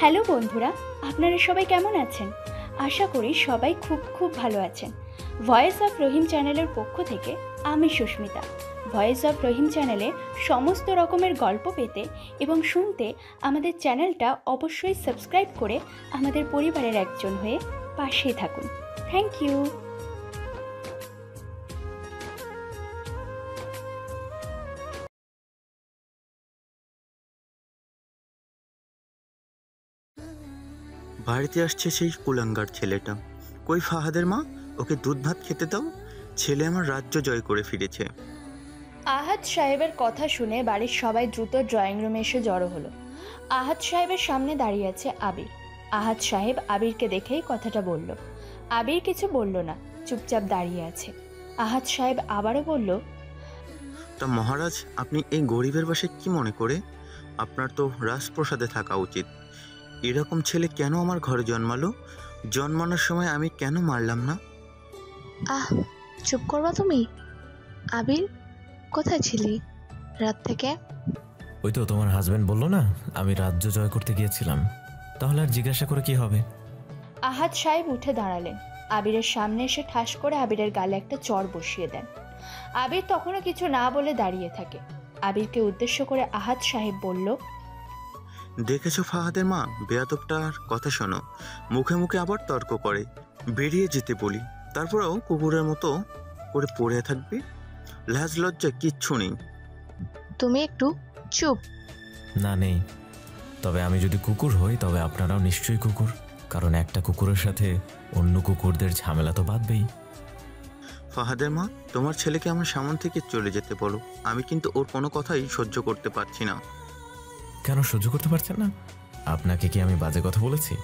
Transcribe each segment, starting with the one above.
Hello বন্ধুরা, আপনারা সবাই কেমন আছেন? আশা করি সবাই খুব ভালো আছেন। ভয়েস অফ রহিম চ্যানেলের পক্ষ থেকে আমি সুস্মিতা। ভয়েস অফ রহিম চ্যানেলে সমস্ত রকমের গল্প পেতে এবং শুনতে আমাদের চ্যানেলটা অবশ্যই সাবস্ক্রাইব করে আমাদের পরিবারের একজন হয়ে পাশেই থাকুন। Thank you. বাড়িতে আসছে সেই কুলাঙ্গার ছেলেটা। কই ফাহাদের মা, ওকে দুধ ভাত খেতে দাও। ছেলে আমার রাজ্য জয় করে ফিরেছে। আহাদ সাহেবের কথা শুনে বাড়ির সবাই দ্রুত ড্রয়িং রুমে এসে জড়ো হলো। আহাদ সাহেবের সামনে দাঁড়িয়ে আছে আবির। আহাদ সাহেব আবিরকে দেখেই কথাটা বলল। আবির কিছু বলল না, চুপচাপ দাঁড়িয়ে আছে। আহাদ সাহেব আবারও বলল, তা মহারাজ, আপনি এই গরিবের বাসায় কি মনে করে? আপনার তো রাজপ্রসাদে থাকা উচিত। এরকম ছেলে কেন আমার ঘরে জন্মালো? জন্মানোর সময় আমি কেন মারলাম না? চুপ করবা তুমি? আবির, কোথায় ছিলি রাত থেকে? ওই তো তোমার হাজবেন্ড বললো না আমি রাজ্য জয় করতে গিয়েছিলাম, তাহলে আর জিজ্ঞাসা করে কি হবে? আহাদ সাহেব উঠে দাঁড়ালেন। আবিরের সামনে এসে ঠাস করে আবিরের গালে একটা চড় বসিয়ে দেন। আবির তখনও কিছু না বলে দাঁড়িয়ে থাকে। আবিরকে উদ্দেশ্য করে আহাদ সাহেব বলল, দেখেছো ফাহাদের মা, বেয়াদবটার কথা শোনো। মুখে মুখে আবার তর্ক করে। বেরিয়ে যেতে বলি, তারপরেও কুকুরের মতো করে পড়ে থাকবে। লাজ লজ্জা কিচ্ছু নেই। তুমি একটু চুপ। না, নেই। তবে আমি যদি কুকুর হই তবে আপনারাও নিশ্চয়ই কুকুর, কারণ একটা কুকুরের সাথে অন্য কুকুরদের ঝামেলা তো বাঁধবেই। ফাহাদের মা, তোমার ছেলেকে আমার সামনে থেকে চলে যেতে বলো। আমি কিন্তু ওর কোনো কথাই সহ্য করতে পারছি না। কেন সহ্য করতে পারছেন না? আপনাকে কি আমি বাজে কথা বলেছি?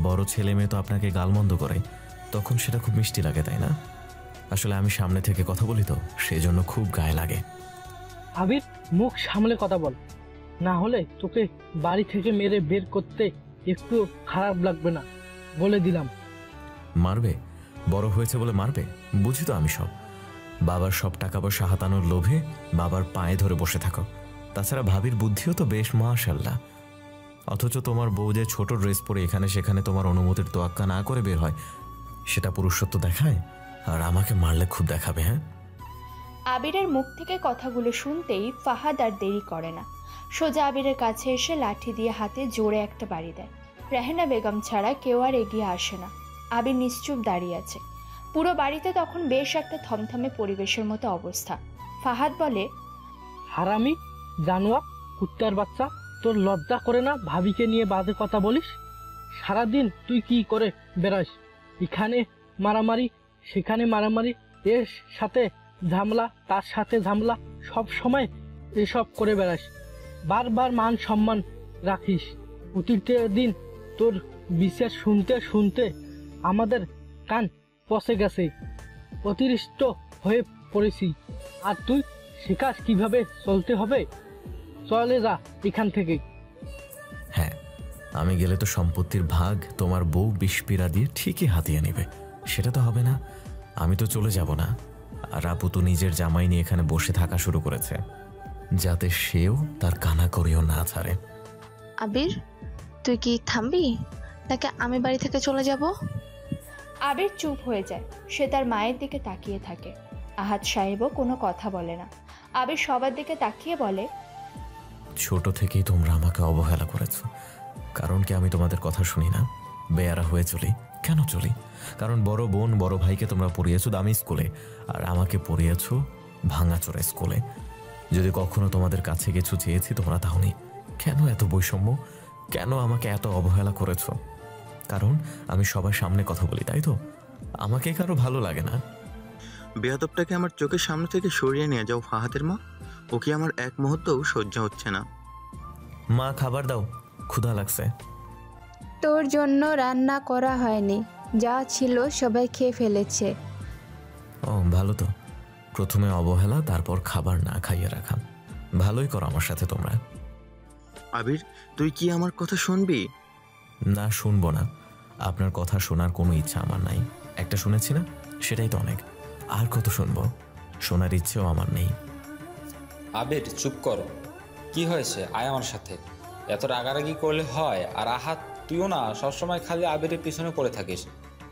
বড় ছেলে মেয়ে তো আপনাকে গালমন্দ করে, তখন সেটা খুব মিষ্টি লাগে, তাই না? আসলে আমি সামনে থেকে কথা বলি তো, সেজন্য খুব গায়ে লাগে। আবির, মুখ সামলে কথা বল, না হলে তোকে বাড়ি থেকে মেরে বের করতে একটু খারাপ লাগবে না, বলে দিলাম। মারবে? বড় হয়েছে বলে মারবে? বুঝি তো আমি সব। বাবার সব টাকা পয়সা হাতানোর লোভে বাবার পায়ে ধরে বসে থাকো। তাছাড়া ভাবির বুদ্ধিও তো বেশ মাশাআল্লাহ। অথচ তোমার বউ যে ছোট ড্রেস পরে এখানে সেখানে তোমার অনুমতির তোয়াক্কা না করে বের হয়, সেটা পুরুষত্ব দেখায়? আর আমাকে মারলে খুব দেখাবে? হ্যাঁ। আবিরের মুখ থেকে কথাগুলো শুনতেই ফাহাদ আর দেরি করে না। সোজা আবিরের কাছে এসে লাঠি দিয়ে হাতে জোরে একটা বাড়ি দেয়। রেহেনা বেগম ছাড়া কেউ আর এগিয়ে আসে না। আবির নিশ্চুপ দাঁড়িয়ে আছে। পুরো বাড়িতে তখন বেশ একটা থমথমে পরিবেশের মতো অবস্থা। ফাহাদ বলে, হারামি, জানোয়ার, কুত্তার বাচ্চা, তোর লজ্জা করে না ভাবিকে নিয়ে বাজে কথা বলিস? সারাদিন তুই কি করে বেড়াস? এখানে মারামারি, সেখানে মারামারি, এর সাথে ঝামেলা, তার সাথে ঝামেলা, সব সময় এসব করে বেড়াস। বারবার মান সম্মান রাখিস। অতীতের দিন তোর বিচার শুনতে শুনতে আমাদের কান পচে গেছে। অতিরিক্ত হয়ে পড়েছি। আর তুই শেখাস কিভাবে চলতে হবে? চলে যা এখান থেকে। হ্যাঁ, আমি গেলে তো সম্পত্তির ভাগ তোমার বউ বিষপিরা দিয়ে ঠিকই হাতিয়ে নেবে। সেটা তো হবে না। আমি তো চলে যাব না। আর আপু তো নিজের জামাই নিয়ে এখানে বসে থাকা শুরু করেছে, যাতে সেও তার কানা করেও না ছাড়ে। আবির, তুই কি থামবি নাকি আমি বাড়ি থেকে চলে যাব? আবির চুপ হয়ে যায়। সে তার মায়ের দিকে তাকিয়ে থাকে। আহাদ সাহেবও কোনো কথা বলে না। আবির সবার দিকে তাকিয়ে বলে, ছোট থেকেই তোমরা আমাকে অবহেলা করেছ। কারণ কি আমি তোমাদের কথা শুনি না? বেয়ারা হয়ে চলি। কেন চলি? কারণ বড় বোন বড় ভাইকে তোমরা পড়িয়েছো দামি স্কুলে, আর আমাকে পড়িয়েছ ভাঙাচোরা স্কুলে। যদি কখনো তোমাদের কাছে কিছু চেয়েছি তোমরা তাওনি। কেন এত বৈষম্য? কেন আমাকে এত অবহেলা করেছ? কারণ আমি সবার সামনে কথা বলি, তাই তো? আমাকে কারো ভালো লাগে না। বেয়াদবটাকে আমার চোখের সামনে থেকে সরিয়ে নিয়ে যাও ফাহাদের মা। ওকে আমার এক মুহূর্তও সহ্য হচ্ছে না। মা, খাবার দাও, ক্ষুধা লাগছে। তোর জন্য রান্না করা হয়নি, যা ছিল সবাই খেয়ে ফেলেছে। ও ভালো তো, প্রথমে অবহেলা, তারপর খাবার না খাইয়ে রাখা। ভালোই করো আমার সাথে তোমরা। আবির, তুই কি আমার কথা শুনবি? না, শুনবো না। আপনার কথা শোনার কোনো ইচ্ছা আমার নাই। একটা শুনেছি না, সেটাই তো অনেক। আর কত শুনবো? শোনার ইচ্ছেও আমার নেই। আবির, চুপ কর। কি হয়েছে? আয় আমার সাথে। এত রাগারাগি করলে হয়? আর আহাত, তুইও না সবসময় খালি আবিরের পিছনে পড়ে থাকিস।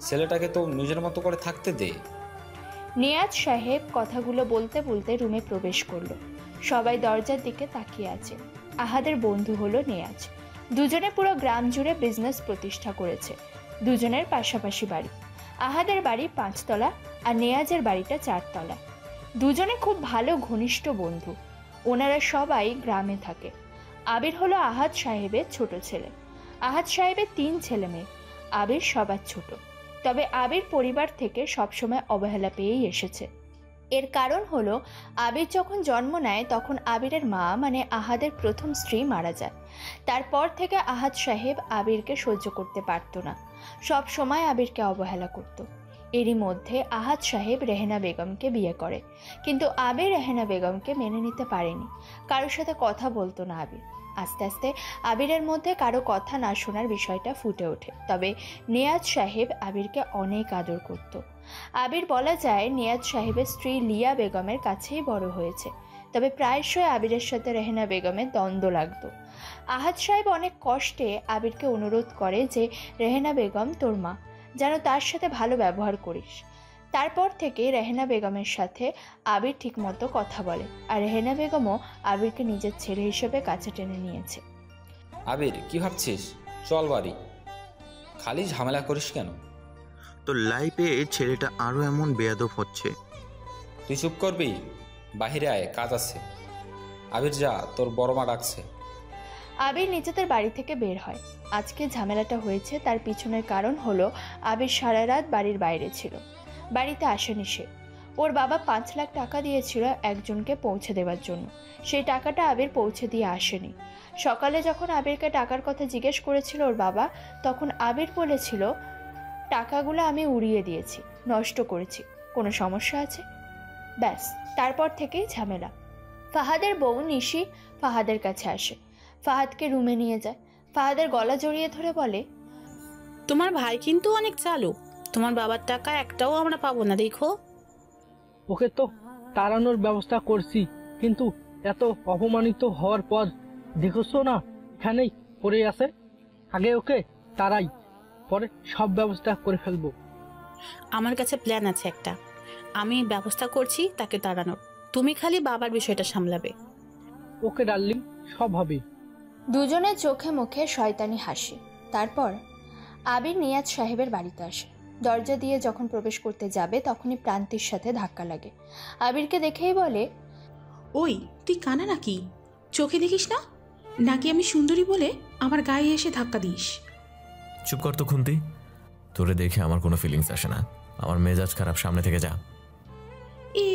ছেলেটাকে তো নিজের মতো করে থাকতে দে। নিয়াজ সাহেব কথাগুলো বলতে বলতে রুমে প্রবেশ করলো। সবাই দরজার দিকে তাকিয়ে আছে। আহাদের বন্ধু হলো নিয়াজ। দুজনে পুরো গ্রাম জুড়ে বিজনেস প্রতিষ্ঠা করেছে। দুজনের পাশাপাশি বাড়ি। আহাদের বাড়ি 5 তলা আর নেয়াজের বাড়িটা 4 তলা। দুজনে খুব ভালো ঘনিষ্ঠ বন্ধু। ওনারা সবাই গ্রামে থাকে। আবির হলো আহাদ সাহেবের ছোট ছেলে। আহাদ সাহেবের 3 ছেলে মেয়ে। আবির সবার ছোট। তবে আবির পরিবার থেকে সবসময় অবহেলা পেয়েই এসেছে। এর কারণ হলো আবির যখন জন্ম নেয় তখন আবিরের মা মানে আহাদের প্রথম স্ত্রী মারা যায়। তারপর থেকে আহাদ সাহেব আবিরকে সহ্য করতে পারত না। সব সময় আবিরকে অবহেলা করত। এরই মধ্যে আহাদ সাহেব রেহেনা বেগমকে বিয়ে করে, কিন্তু আবির রেহেনা বেগমকে মেনে নিতে পারেনি। কারোর সাথে কথা বলতো না আবির। আস্তে আস্তে আবিরের মধ্যে কারো কথা না শোনার বিষয়টা ফুটে ওঠে। তবে নিয়াজ সাহেব আবিরকে অনেক আদর করত। আবির বলা যায় নিয়াজ সাহেবের স্ত্রী লিয়া বেগমের কাছেই বড় হয়েছে। তবে প্রায়শই আবিরের সাথে রেহেনা বেগমের দ্বন্দ্ব লাগতো। আহাদ সাহেব অনেক কষ্টে আবিরকে অনুরোধ করে যে রেহেনা বেগম তোর মা, যেন তার সাথে ভালো ব্যবহার করিস। তারপর থেকে রেহেনা বেগমের সাথে আবির ঠিকমতো কথা বলে, আর রেহেনা বেগমও আবিরকে নিজের ছেলে হিসেবে কাছে টেনে নিয়েছে। আবির, কি ভাবছিস? চল বাড়ি। খালি ঝামেলা করিস কেন? তো লাইফে ছেলেটা আরও এমন বেয়াদব হচ্ছে। তুই চুপ করবি? বাহিরে আয়, কাজ আছে। আবির যা, তোর বড় মা ডাকছে। আবির নিজেদের বাড়ি থেকে বের হয়। আজকে ঝামেলাটা হয়েছে তার পিছনের কারণ হলো আবির সারা রাত বাড়ির বাইরে ছিল। বাড়িতে আসেনি সে। ওর বাবা 5 লাখ টাকা দিয়েছিল একজনকে পৌঁছে দেওয়ার জন্য। সেই টাকাটা আবির পৌঁছে দিয়ে আসেনি। সকালে যখন আবিরকে টাকার কথা জিজ্ঞেস করেছিল ওর বাবা, তখন আবির বলেছিল টাকাগুলো আমি উড়িয়ে দিয়েছি, নষ্ট করেছি। কোনো সমস্যা আছে? ব্যাস, তারপর থেকেই ঝামেলা। ফাহাদের বউ নিশি ফাহাদের কাছে আসে। ফাহাদকে রুমে নিয়ে যায়। ফাহাদের গলা জড়িয়ে ধরে বলে, তোমার ভাই কিন্তু অনেক চালু। তোমার বাবার টাকা একটাও আমরা পাবো না, দেখো। ওকে তো তাড়ানোর ব্যবস্থা করছি, কিন্তু এত অপমানিত হওয়ার পর দেখছো না এখানেই পড়ে আছে। আগে ওকে তাড়াই, পরে সব ব্যবস্থা করে ফেলবো। আমার কাছে প্ল্যান আছে একটা। আমি ব্যবস্থা করছি তাকে তাড়ানোর। তুমি খালি বাবার বিষয়টা সামলাবে। ওকে ডার্লিং, সব হবে। দুজনের চোখে মুখে শয়তানি হাসি। তারপর আবির নিয়াজ সাহেবের বাড়িতে আসে। দরজা দিয়ে যখন প্রবেশ করতে যাবে তখনই প্রান্তির সাথে ধাক্কা লাগে। আবিরকে দেখেই বলে, ওই তুই কানা নাকি? চোখে দেখিস না নাকি আমি সুন্দরী বলে আমার গায়ে এসে ধাক্কা দিস? চুপ কর তো খুন্তি। তোরে দেখে আমার কোনো ফিলিংস আসে না। আমার মেজাজ খারাপ, সামনে থেকে যা। এ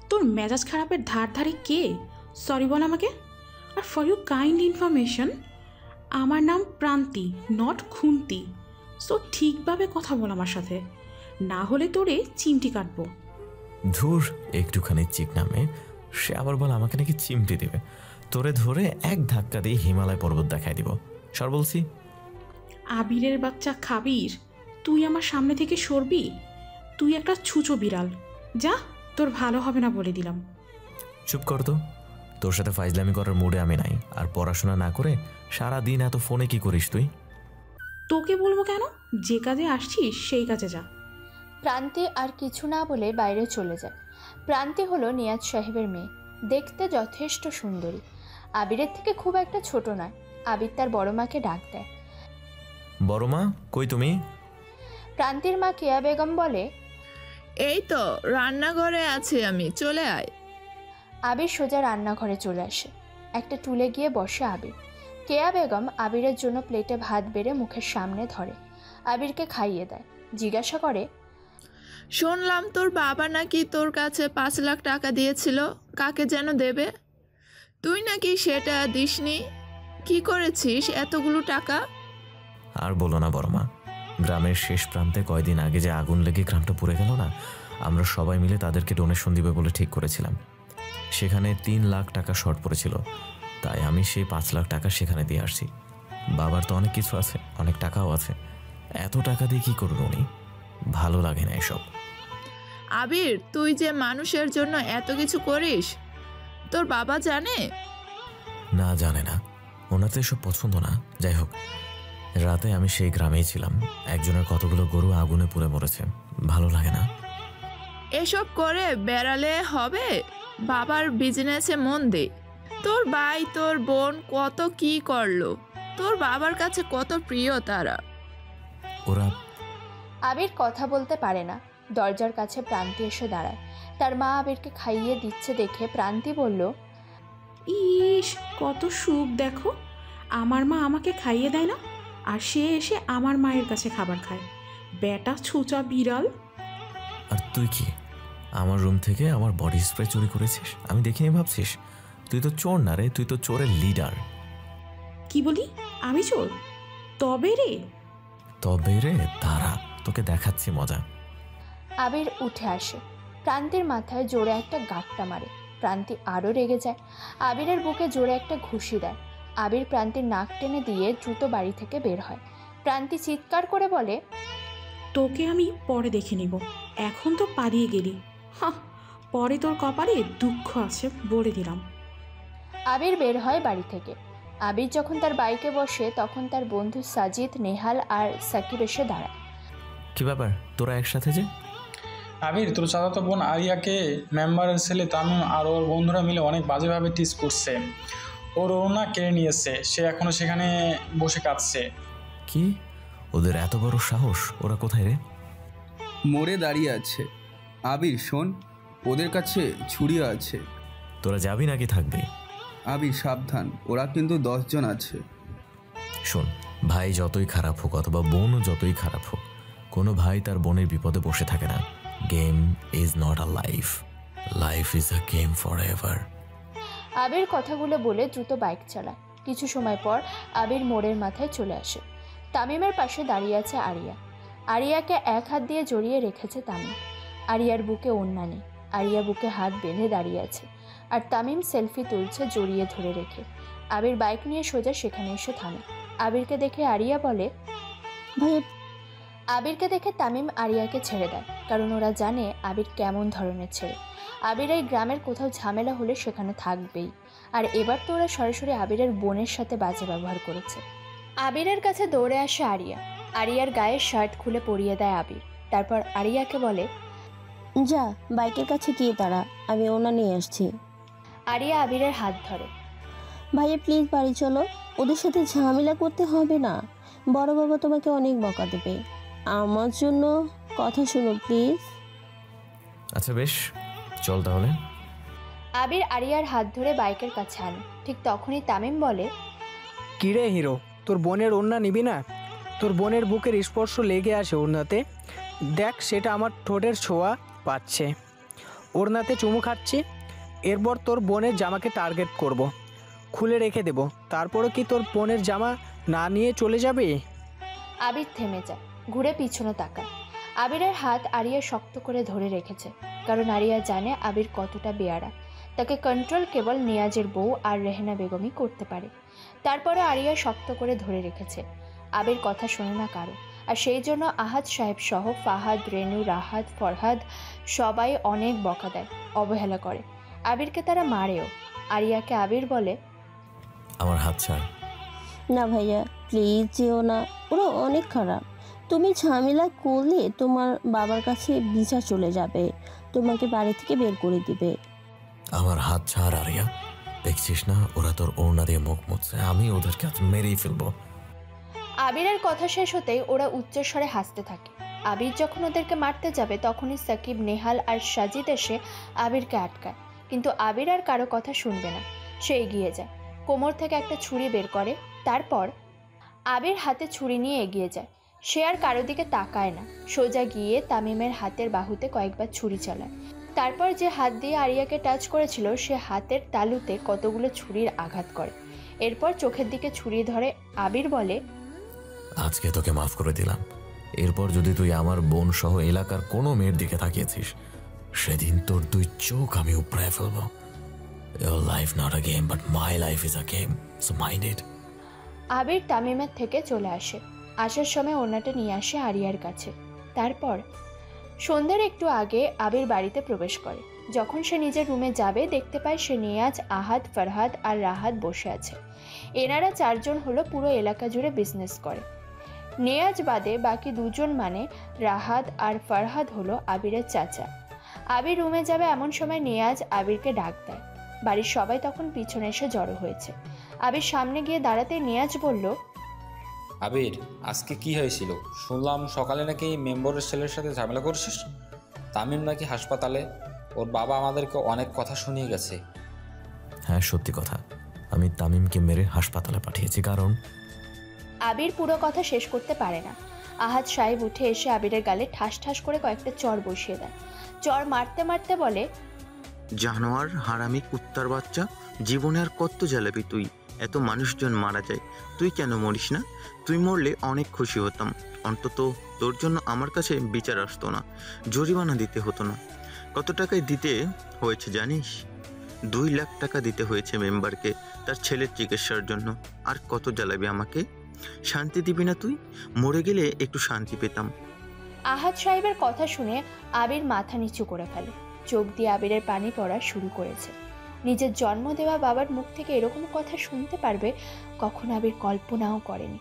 তোর মেজাজ খারাপের ধারে কে? সরি বল আমাকে। আর ফর ইউ কাইন্ড ইনফরমেশন, আমার নাম প্রান্তি, নট খুন্তি। সো ঠিকভাবে কথা বল আমার সাথে, না হলে তোরে চিমটি কাটবো। ধুর, একটুখানি চিক নামে সে আবার বল আমাকে নাকি চিমটি দেবে। তোরে ধরে এক ধাক্কা দিয়ে হিমালয় পর্বত দেখাই দিব। সর বলছি। আবিরের বাচ্চা খাবির, তুই আমার সামনে থেকে সরবি? তুই একটা ছুঁচো বিড়াল, যা, তোর ভালো হবে না বলে দিলাম। চুপ কর তো। তোর সাথে ফাইজলামি করার মুডে আমি নাই। আর পড়াশোনা না করে সারা দিন এত ফোনে কি করিস তুই? তোকে বলবো কেন? যে কাজে আসছিস সেই কাজে যা। প্রান্তি আর কিছু না বলে বাইরে চলে যায়। প্রান্তি হলো নিয়াজ সাহেবের মেয়ে। দেখতে যথেষ্ট সুন্দরী। আবিরের থেকে খুব একটা ছোট নয়। আবির তার বড় মাকে ডাক দেয়। বড় মা, কই তুমি? প্রান্তির মা কেয়া বেগম বলে, এই তো রান্নাঘরে আছি আমি, চলে আয়। আবির সোজা রান্নাঘরে চলে আসে। একটা টুলে গিয়ে বসে আবির। কেয়া বেগম আবিরের জন্য প্লেটে ভাত বেড়ে মুখের সামনে ধরে। আবিরকে খাইয়ে দেয়। জিজ্ঞাসা করে, শুনলাম তোর বাবা নাকি তোর কাছে 5 লাখ টাকা দিয়েছিল, কাকে যেন দেবে। তুই নাকি সেটা দিসনি। কি করেছিস এতগুলো টাকা? আর বলো না বড় মা, গ্রামের শেষ প্রান্তে কয়দিন আগে যে আগুন লেগে গ্রামটা পুড়ে গেল না, আমরা সবাই মিলে তাদেরকে ডোনেশন দিবে বলে ঠিক করেছিলাম। সেখানে 3 লাখ টাকা শর্ট পড়েছিল, তাই আমি সেই 5 লাখ টাকা সেখানে দিয়ে আসছি। বাবার তো অনেক কিছু আছে, অনেক টাকাও আছে। এত টাকা দিয়ে কি করবো উনি? ভালো লাগে না এসব। আবির, তুই যে মানুষের জন্য এত কিছু করিস, তোর বাবা জানে? না, জানে না। ওনার তো এসব পছন্দ না। যাই হোক, রাতে আমি সেই গ্রামেই ছিলাম। একজনের কতগুলো গরু আগুনে পুড়ে মরেছে, ভালো লাগে না। এসব করে বেড়ালে হবে? বাবার বিজনেসে মন দে। তোর ভাই তোর বোন কত কি করলো, তোর বাবার কাছে কত প্রিয় তারা। ওরা আবির কথা বলতে পারে না। দরজার কাছে প্রান্তি এসে দাঁড়ায়। তার মা আবিরকে খাইয়ে দিচ্ছে দেখে প্রান্তি বলল, ইস, কত সুখ দেখো। আমার মা আমাকে খাইয়ে দেয় না, আর সে এসে আমার মায়ের কাছে খাবার খায়। বেটা ছুঁচা বিড়াল। আর তুই কি আমার রুম থেকে আমার বডি স্প্রে চুরি করেছিস? আমি দেখিনি ভাবছিস? তুই তো চোর না রে, তুই তো চোরের লিডার। কি বলি? আমি চোর? তবে রে দাঁড়া, তোকে দেখাচ্ছি মজা। আবির উঠে আসে। প্রান্তির মাথায় জোরে একটা গাঁটটা মারে। প্রান্তি আরও রেগে যায়। আবিরের বুকে জোরে একটা ঘুষি দেয়। আবির প্রান্তির নাক টেনে দিয়ে দ্রুত বাড়ি থেকে বের হয়। প্রান্তি চিৎকার করে বলে, তোকে আমি পরে দেখে নিব, এখন তো পালিয়ে গেলি। হাহ, পরে তোর কপালে দুঃখ আছে বলে দিলাম। আবির বের হয় বাড়ি থেকে। আবির যখন তার বাইকে বসে তখন তার বন্ধু সাজিদ, নেহাল আর সাকিব এসে দাঁড়ায়। কি ব্যাপার, তোরা একসাথে যে? আবির, তোর চাচাতো বোন আরিয়াকে মেম্বারের ছেলে তামিম আর ওর বন্ধুরা মিলে অনেক বাজেভাবে টিজ করছে। ওর ওড়না কেড়ে নিয়েছে, সে এখনো সেখানে বসে কাঁদছে। কি? ওদের এত বড় সাহস? ওরা কোথায় রে? মোড়ে দাঁড়িয়ে আছে। আবির শোন, ওদের কাছে ছুরিও আছে। তোরা যাবি নাকি থাকবি? আবির সাবধান, ওরা কিন্তু 10 জন আছে। শোন, ভাই যতই খারাপ হোক অথবা বোনও যতই খারাপ হোক, কোনো ভাই তার বোনের বিপদে বসে থাকে না। Game is not a life, life is a game forever এভার। আবির কথাগুলো বলে দ্রুত বাইক চালায়। কিছু সময় পর আবির মোড়ের মাথায় চলে আসে। তামিমের পাশে দাঁড়িয়ে আছে আরিয়া। আরিয়াকে এক হাত দিয়ে জড়িয়ে রেখেছে তামিম। আরিয়ার বুকে ওড়না নেই। আরিয়া বুকে হাত বেঁধে দাঁড়িয়ে আছে, আর তামিম সেলফি তুলছে জড়িয়ে ধরে রেখে। আবির বাইক নিয়ে সোজা সেখানে এসে থামে। আবিরকে দেখে আরিয়া বলে, ভাই। আবিরকে দেখে তামিম আরিয়াকে ছেড়ে দেয়, কারণ ওরা জানে আবির কেমন ধরনের ছেলে। আবির এই গ্রামের কোথাও ঝামেলা হলে সেখানে থাকবেই। আর এবার তো ওরা সরাসরি আবিরের বোনের সাথে বাজে ব্যবহার করেছে। আবিরের কাছে দৌড়ে আসে আরিয়া। আরিয়ার গায়ের শার্ট খুলে পরিয়ে দেয় আবির। তারপর আরিয়াকে বলে, যা বাইকের কাছে গিয়ে দাঁড়া, আমি ওনা নিয়ে আসছি। আরিয়া আবিরের হাত ধরে। ভাইয়া প্লিজ বাড়ি চলো, ওদের সাথে ঝামেলা করতে হবে না। বড় বাবা তোমাকে অনেক বকা দেবে। আমার জন্য কথা শোনো প্লিজ। আচ্ছা বেশ, চল তাহলে। আবির আরিয়ার হাত ধরে বাইকের কাছে আনে। ঠিক তখনই তামিম বলে, কিরে হিরো, তোর বোনের ওড়না নিবি না? তোর বোনের বুকের স্পর্শ লেগে আসে ওড়নাতে। দেখ, সেটা আমার ঠোঁটের ছোঁয়া পাচ্ছে। ওড়নাতে চুমু খাচ্ছি। এরপর তোর বোনের জামাকে টার্গেট করব, খুলে রেখে দেব। তারপরও কি তোর বোনের জামা না নিয়ে চলে যাবে? আবির থেমে যায়, ঘুরে পিছনে তাকায়। আবিরের হাত আরিয়া শক্ত করে ধরে রেখেছে, কারণ আরিয়া জানে আবির কতটা বেয়ারা। তাকে কন্ট্রোল কেবল নিয়াজের বউ আর রেহেনা বেগমই করতে পারে। তারপরে আরিয়া শক্ত করে ধরে রেখেছে। আবির কথা শোনে না কারো, আর সেই জন্য আহাদ সাহেব সহ ফাহাদ, রেনু, রাহাত, ফরহাদ সবাই অনেক বকা দেয়, অবহেলা করে। আবিরকে তারা মারেও। আরিয়াকে আবির বলে, আমার হাত ছাড়। না ভাইয়া প্লিজ যেও না, ওরা অনেক খারাপ। তুমি ঝামেলা করলে তোমার বাবার কাছে বিচার চলে যাবে, তোমাকে বাড়ি থেকে বের করে দিবে। আমার হাত ছাড় আরিয়া, দেখছিস না ওরা তোর ওড়না দিয়ে মুখ মুছছে, আমি ওদেরকে আজ মেরেই ফেলবো। আবিরের কথা শেষ হতেই ওরা উচ্চস্বরে হাসতে থাকে। আবির যখন ওদেরকে মারতে যাবে তখনই সাকিব, নেহাল আর সাজিদ এসে আবিরকে আটকায়, কিন্তু আবির আর কারো কথা শুনবে না। সে এগিয়ে যায়, কোমর থেকে একটা ছুরি বের করে। তারপর আবির হাতে ছুরি নিয়ে এগিয়ে যায়। সে আর কারো দিকে তাকায় না, সোজা গিয়ে তামিমের হাতের বাহুতে কয়েকবার ছুরি চালায়। তারপর যে হাত দিয়ে আরিয়াকে টাচ করেছিল সে হাতের তালুতে কতগুলো ছুরির আঘাত করে। এরপর চোখের দিকে ছুরি ধরে আবির বলে, আজকে তোকে মাফ করে দিলাম। এরপর যদি তুই আমার বোন সহ এলাকার কোনো মেয়ের দিকে তাকিয়েছিস, সেদিন তোর 2 চোখ আমি উপড়ায় ফেলবো। Your life not a game, but my life is a game, so mind it. আবির তামিমের থেকে চলে আসে। আসার সময় ওড়নাটা নিয়ে আসে আরিয়ার কাছে। তারপর সন্ধ্যার একটু আগে আবির বাড়িতে প্রবেশ করে। যখন সে নিজের রুমে যাবে দেখতে পায় সে নিয়াজ, আহাদ, ফরহাদ আর রাহাত বসে আছে। এনারা চারজন হলো পুরো এলাকা জুড়ে বিজনেস করে। নিয়াজ বাদে বাকি দুজন মানে রাহাত আর ফরহাদ হলো আবিরের চাচা। আবির রুমে যাবে এমন সময় নিয়াজ আবিরকে ডাক দেয়। বাড়ির সবাই তখন পিছনে এসে জড়ো হয়েছে। আবির সামনে গিয়ে দাঁড়াতে নিয়াজ বলল, আবির, আজকে কি হয়েছিল? শুনলাম সকালে নাকি মেম্বারের ছেলের সাথে ঝামেলা করছিস। তামিম নাকি হাসপাতালে, ওর বাবা আমাদেরকে অনেক কথা শুনিয়ে গেছে। হ্যাঁ, সত্যি কথা, আমি তামিমকে মেরে হাসপাতালে পাঠিয়েছি। কারণ আবির পুরো কথা শেষ করতে পারে না। আহাদ সাহেব উঠে এসে আবিরের গালে ঠাস ঠাস করে কয়েকটা চড় বসিয়ে দেয়। চড় মারতে মারতে বলে, জানোয়ার, হারামি, কুত্তার বাচ্চা, জীবনে আর কত জ্বালাবি তুই? এত মানুষজন মারা যায়, তুই কেন মরিস না? তুই মরলে অনেক খুশি হতাম। অন্তত তোর জন্য আমার কাছে বিচার আসতো না, জরিমানা দিতে হতো না। কত টাকায় দিতে হয়েছে জানিস? 2 লাখ টাকা দিতে হয়েছে মেম্বারকে তার ছেলের চিকিৎসার জন্য। আর কত জ্বালাবি আমাকে? শান্তি দিবি না তুই? মরে গেলে একটু শান্তি পেতাম। আহাদ সাহেবের কথা শুনে আবির মাথা নিচু করে ফেলে। চোখ দিয়ে আবিরের পানি পড়া শুরু করেছে। নিজের জন্ম দেওয়া বাবার মুখ থেকে এরকম কথা শুনতে পারবে কখন আবির কল্পনাও করেনি।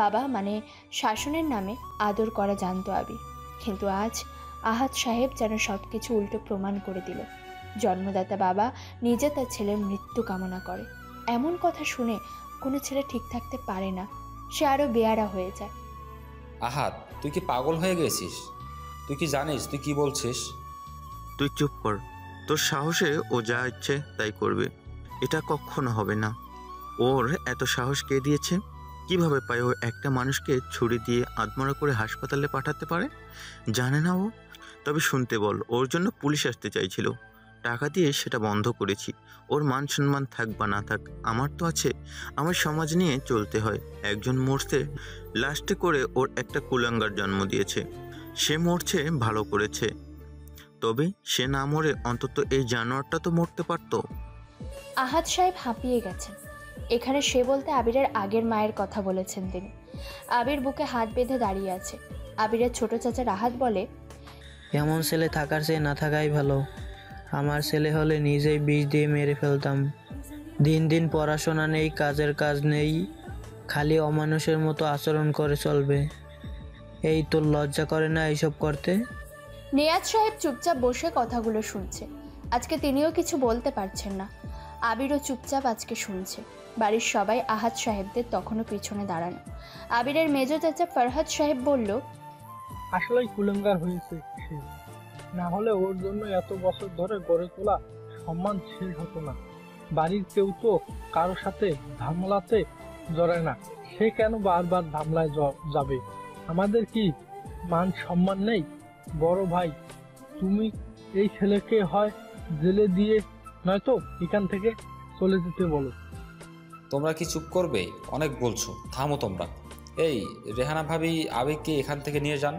বাবা মানে শাসনের নামে আদর করা জানতো আবির, কিন্তু আজ আহাদ সাহেব যেন সব কিছু উল্টো প্রমাণ করে দিল। জন্মদাতা বাবা নিজে তার ছেলের মৃত্যু কামনা করে, এমন কথা শুনে কোনো ছেলে ঠিক থাকতে পারে না, সে আরও বেয়ারা হয়ে যায়। আহাদ, তুই কি পাগল হয়ে গেছিস? তুই কি জানিস তুই কি বলছিস? তুই চুপ কর। তোর সাহসে ও যা ইচ্ছে তাই করবে, এটা কখনো হবে না। ওর এত সাহস কে দিয়েছে? কিভাবে পায় ও একটা মানুষকে ছুরি দিয়ে আত্মহত্যা করে হাসপাতালে পাঠাতে পারে? জানে না ও? তবে শুনতে বল, ওর জন্য পুলিশ আসতে চাইছিল, টাকা দিয়ে সেটা বন্ধ করেছি। ওর মান সম্মান থাক বা না থাক, আমার তো আছে। আমার সমাজ নিয়ে চলতে হয়। একজন মরছে, লাস্টে করে ওর একটা কুলাঙ্গার জন্ম দিয়েছে। সে মরছে, ভালো করেছে। তবে সে না মরে অন্তত এই জানোয়ারটা তো মরতে পারতো। আহাদ সাহেব হাঁপিয়ে গেছেন। এখানে সে বলতে আবিরের আগের মায়ের কথা বলেছেন তিনি। আবির বুকে হাত বেঁধে দাঁড়িয়ে আছে। আবিরের ছোট চাচা রাহাত বলে, এমন ছেলে থাকার চেয়ে না থাকাই ভালো। আমার ছেলে হলে নিজেই বিষ দিয়ে মেরে ফেলতাম। দিন দিন পড়াশোনা নেই, কাজের কাজ নেই, খালি অমানুষের মতো আচরণ করে চলবে। এই তোর লজ্জা করে না এইসব করতে? নিয়াজ সাহেব চুপচাপ বসে কথাগুলো শুনছে। আজকে তিনিও কিছু বলতে পারছেন না। আবিরও চুপচাপ আজকে শুনছে। বাড়ির সবাই আহাদ সাহেবদের তখনও পিছনে দাঁড়ানো। আবিরের মেজো চাচা ফরহাদ সাহেব বলল, আসলেই কুলাঙ্গার হয়েছে সে, না হলে ওর জন্য এত বছর ধরে গড়ে তোলা সম্মান শেষ হতো না। বাড়ির কেউ তো কারো সাথে ঝামেলাতে জড়ায় না, সে কেন বারবার ঝামেলায় যাবে? আমাদের কি মান সম্মান নেই? বড় ভাই, তুমি এই ছেলেকে হয় জেলে দিয়ে নয়তো এখান থেকে চলে যেতে বলো। তোমরা কি চুপ করবে? অনেক বলছো, থামো তোমরা। এই রেহানা ভাবি, আবিরকে এখান থেকে নিয়ে যান।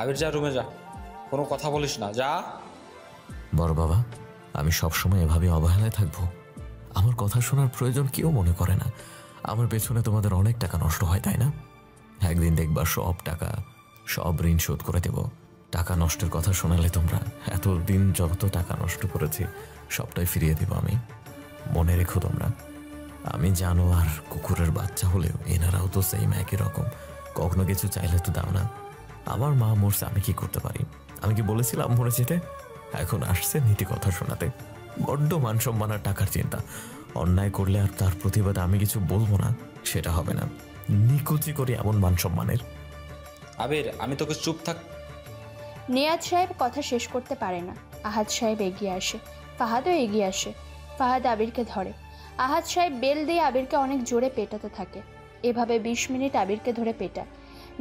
আবির যা, রুমে যা, কোনো কথা বলিস না, যা। বড় বাবা, আমি সবসময় এভাবে অবহেলায় থাকবো? আমার কথা শোনার প্রয়োজন কেউ মনে করে না। আমার পেছনে তোমাদের অনেক টাকা নষ্ট হয়, তাই না? একদিন দেখবা সব টাকা, সব ঋণ শোধ করে দেব। টাকা নষ্টের কথা শোনালে তোমরা এতদিন যত টাকা নষ্ট করেছি সবটাই ফিরিয়ে দেব আমি। মনে রেখো তোমরা, আমি জানো আর কুকুরের বাচ্চা হলেও এনারাও তো সেই একই রকম। কখনো কিছু চাইলে তো দাও না। আমার মা মরছে, আমি কি করতে পারি? আমি কি বলেছিলাম মরে যেতে? এখন আসছে নীতি কথা শোনাতে। বড্ড মান সম্মান আর টাকার চিন্তা। অন্যায় করলে আর তার প্রতিবাদ আমি কিছু বলবো না, সেটা হবে না। নিকুচি করি এমন মান সম্মানের। আবির, আমি তোকে চুপ থাক। নিয়াজ সাহেব কথা শেষ করতে পারে না। আহাদ সাহেব এগিয়ে আসে, ফাহাদও এগিয়ে আসে। ফাহাদ আবিরকে ধরে। আহাদ সাহেব বেল দিয়ে আবিরকে অনেক জোরে পেটাতে থাকে। এভাবে 20 মিনিট আবিরকে ধরে পেটায়।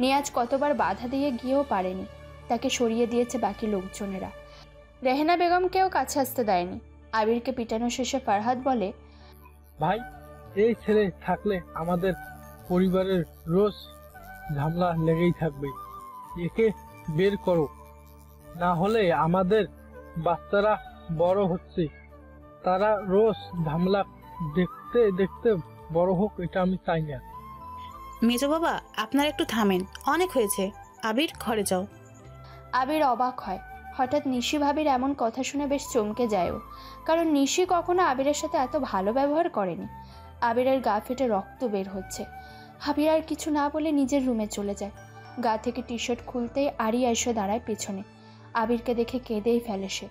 নিয়াজ কতবার বাধা দিয়ে গিয়েও পারেনি, তাকে সরিয়ে দিয়েছে বাকি লোকজনেরা। রেহেনা বেগমকেও কাছে আসতে দেয়নি। আবিরকে পিটানো শেষে ফরহাদ বলে, ভাই, এই ছেলে থাকলে আমাদের পরিবারের রোজ ঝামেলা লেগেই থাকবে। একে বের করো, না হলে আমাদের বাচ্চারা বড় হচ্ছে, তারা রোজ ঝামেলা দেখতে দেখতে বড় হোক, এটা আমি চাই না। মেজো বাবা, আপনারা একটু থামেন, অনেক হয়েছে। আবির, ঘরে যাও। আবির অবাক হয়, হঠাৎ নিশি ভাবির এমন কথা শুনে বেশ চমকে যায়ও, কারণ নিশি কখনো আবিরের সাথে এত ভালো ব্যবহার করেনি। আবিরের গা ফেটে রক্ত বের হচ্ছে। আবির আর কিছু না বলে নিজের রুমে চলে যায়। গা থেকে টি শার্ট খুলতেই আরিয়া এসে দাঁড়ায় পেছনে। আবিরকে দেখে কেঁদেই ফেলে সে।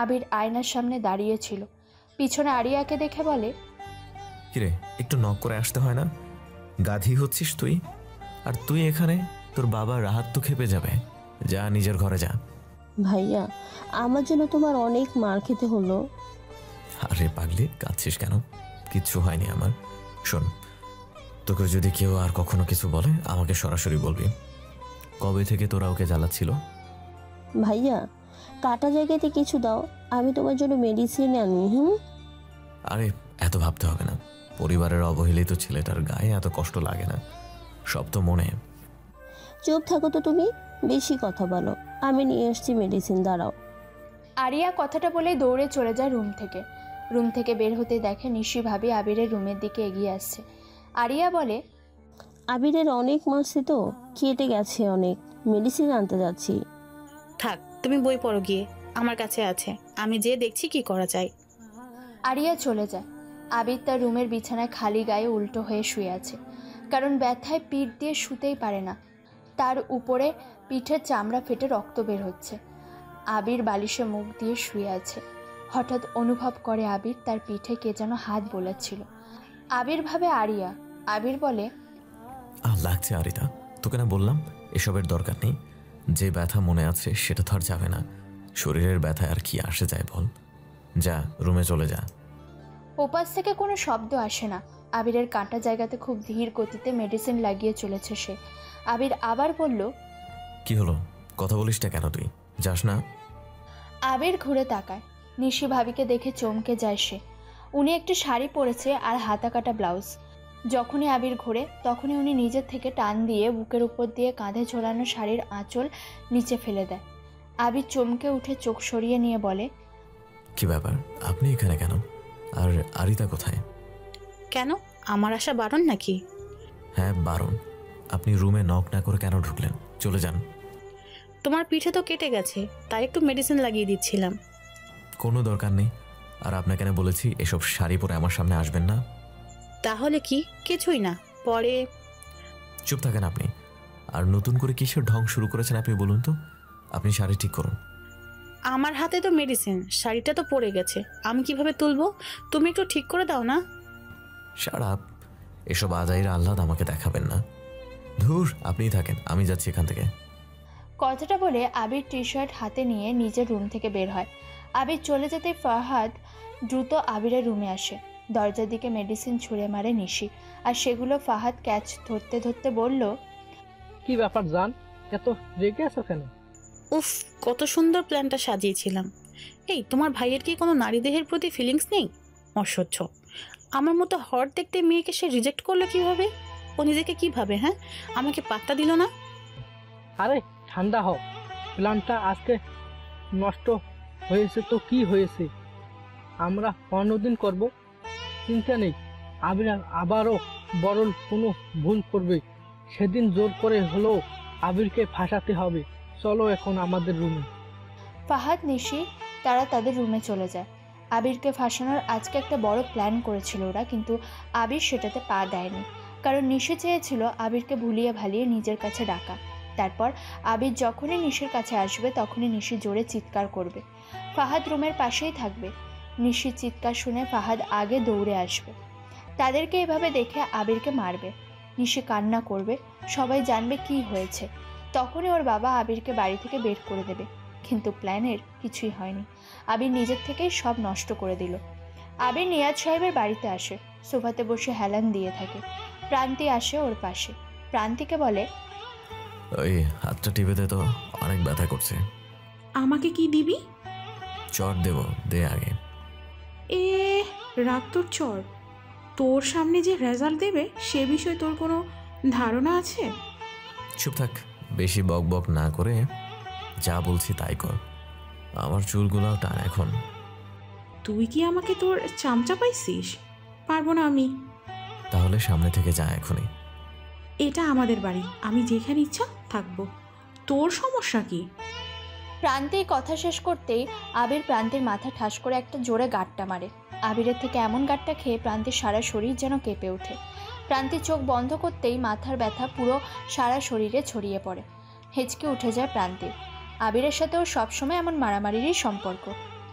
আবির আয়নার সামনে দাঁড়িয়েছিল, পিছনে আরিয়াকে দেখে বলে, কিরে একটু নক করে আসতে হয় না? গাধি হচ্ছিস তুই, আর তুই এখানে? তোর বাবা রাহাত তো খেপে যাবে। যা নিজের ঘরে যা। ভাইয়া, আমার জন্য তোমার অনেক মার খেতে হলো। আরে পাগলি, কাঁদছিস কেন? কিচ্ছু হয়নি আমার। শোন, তোকে যদি কেউ আর কখনো কিছু বলে আমাকে সরাসরি বলবি। কবে থেকে তোরা ওকে জ্বালাচ্ছিল? ভাইয়া, কাটা জায়গাতে কিছু দাও, আমি তোমার জন্য মেডিসিন আনি। আরে এত ভাবতে হবে না। পরিবারের অবহেলিত ছেলেটার গায়ে এত কষ্ট লাগে না, সব তো মনে। চুপ থাকো তো তুমি, বেশি কথা বলো। আমি নিয়ে এসছি মেডিসিন, দাঁড়াও। আরিয়া কথাটা বলে দৌড়ে চলে যায় রুম থেকে। রুম থেকে বের হতে দেখে নিশি ভাবি আবিরের রুমের দিকে এগিয়ে আসছে। আরিয়া বলে, আবিরের অনেক মারছে তো, কেটে গেছে অনেক, মেডিসিন আনতে যাচ্ছি। থাক, তুমি বই পড়ো গিয়ে, আমার কাছে আছে, আমি যে দেখছি কি করা যায়। আরিয়া চলে যায়। আবির তার রুমের বিছানায় খালি গায়ে উল্টো হয়ে শুয়ে আছে, কারণ ব্যথায় পিঠ দিয়ে শুতেই পারে না। তার উপরে পিঠের চামড়া ফেটে রক্ত বের হচ্ছে। আবির বালিশে মুখ দিয়ে শুয়ে আছে। হঠাৎ অনুভব করে আবির তার পিঠে কে যেন হাত বোলাচ্ছিল। আবির ভাবে আরিয়া। আবির বলে, লাগছে আরিতা, তোকে না বললাম এসবের দরকার নেই। যে ব্যথা মনে আছে সেটা তো আর যাবে না। শরীরের ব্যথা আর কি আসে যায় বল? যা রুমে চলে যা। ওপাশ থেকে কোনো শব্দ আসে না। আবিরের কাঁটা জায়গাতে খুব ধীর গতিতে মেডিসিন লাগিয়ে চলেছে সে। আবির আবার বলল, কি হলো? কথা বলিসটা কেন তুই? যাস না? আবির ঘুরে তাকায়। নিশি ভাবিকে দেখে চমকে যায় সে। উনি একটি শাড়ি পরেছে আর হাতা কাটা ব্লাউজ। যখনই আবির ঘুরে তখনই উনি নিজের থেকে টান দিয়ে বুকের উপর দিয়ে কাঁধে ঝোলানো শাড়ির আঁচল নিচে ফেলে দেয়। আবির চমকে উঠে চোখ সরিয়ে নিয়ে বলে, কি ব্যাপার, আপনি এখানে কেন? আর আরিতা কোথায়? কেন, আমার আশা বারণ নাকি? হ্যাঁ বারণ। আপনি রুমে নক না করে কেন ঢুকলেন? চলে যান। তোমার পিঠে তো কেটে গেছে, তাই একটু মেডিসিন লাগিয়ে দিচ্ছিলাম। কোনো দরকার নেই। আর আপনাকে না বলেছি এসব শাড়ি পরে আমার সামনে আসবেন না। তাহলে কি? কিছুই না, পরে। চুপ থাকেন আপনি। আর নতুন করে কিসের ঢং শুরু করেছেন আপনি বলুন তো? আপনি শাড়ি ঠিক করুন। আমার হাতে তো মেডিসিন, শাড়িটা তো পড়ে গেছে, আমি কিভাবে তুলবো? তুমি একটু ঠিক করে দাও না। শারাপ, এসব আজাইরা আহ্লাদ আমাকে দেখাবেন না। ধুর, আপনিই থাকেন, আমি যাচ্ছি এখান থেকে। কথাটা বলে আবির টি শার্ট হাতে নিয়ে নিজের রুম থেকে বের হয়। আবির চলে যেতে ফাহাদ দ্রুত আবিরের রুমে আসে। দরজার দিকে মেডিসিন ছুঁড়ে মারে নিশি, আর সেগুলো ফাহাদ ক্যাচ ধরতে ধরতে বলল, কি ব্যাপার জান, এত রেগে আছো কেন? উফ, কত সুন্দর প্ল্যানটা সাজিয়েছিলাম। এই, তোমার ভাইয়ের কি কোনো নারী দেহের প্রতি ফিলিংস নেই? অসহ্য। আমার মতো হট দেখতে মেয়েকে সে রিজেক্ট করলো কিভাবে? ও নিজেকে কি ভাবে? হ্যাঁ, আমাকে পাত্তা দিল না। আরে ঠান্ডা হও, প্ল্যানটা আজকে নষ্ট হয়েছে তো কি হয়েছে, আমরা অন্যদিন করব, চিন্তা নেই। আবির আবারও বড় কোনো ভুল করবে, সেদিন জোর করে হলেও আবিরকে ফাঁসাতে হবে। চলো এখন আমাদের রুমে। ফাহাদ নিশি তারা তাদের রুমে চলে যায়। আবিরকে ফাঁসানোর আজকে একটা বড় প্ল্যান করেছিল ওরা, কিন্তু আবির সেটাতে পা দেয়নি, কারণ নিশি চেয়েছিল আবিরকে ভুলিয়ে ভালিয়ে নিজের কাছে ডাকা। তারপর আবির যখনই নিশির কাছে আসবে তখনই নিশি জোরে চিৎকার করবে। ফাহাদ রুমের পাশেই থাকবে। নিশির চিৎকার শুনে ফাহাদ আগে দৌড়ে আসবে। তাদেরকে এভাবে দেখে আবিরকে মারবে। নিশি কান্না করবে, সবাই জানবে কি হয়েছে। তখনই ওর বাবা আবিরকে বাড়ি থেকে বের করে দেবে। কিন্তু প্ল্যানের কিছুই হয়নি। আবির নিজের থেকেই সব নষ্ট করে দিল। আবির নিয়াজ সাহেবের বাড়িতে আসে, সোফাতে বসে হেলান দিয়ে থাকে। প্রান্তি আসে ওর পাশে। প্রান্তিকে বলে, ওই হাতটা টিপে দে তো, অনেক ব্যথা করছে। আমাকে কি দিবি? চট দেব, দে আগে। এ রাগ তোর চর। তোর সামনে যে রেজাল্ট দেবে সে বিষয়ে তোর কোনো ধারণা আছে? চুপ থাক, বেশি বক বক না করে যা বলছি তাই কর। আমার চুলগুলো টান এখন। তুই কি আমাকে তোর চামচা পাইছিস? পারবো না আমি। তাহলে সামনে থেকে যা এখনই। এটা আমাদের বাড়ি, আমি যেখানে ইচ্ছা থাকবো, তোর সমস্যা কি? প্রান্তি কথা শেষ করতেই আবির প্রান্তির মাথা ঠাস করে একটা জোরে গাঁটটা মারে। আবিরের থেকে এমন গাঁটটা খেয়ে প্রান্তির সারা শরীর যেন কেঁপে ওঠে। প্রান্তির চোখ বন্ধ করতেই মাথার ব্যথা পুরো সারা শরীরে ছড়িয়ে পড়ে। হেঁচকে উঠে যায় প্রান্তির। আবিরের সাথে ওর সবসময় এমন মারামারিরই সম্পর্ক।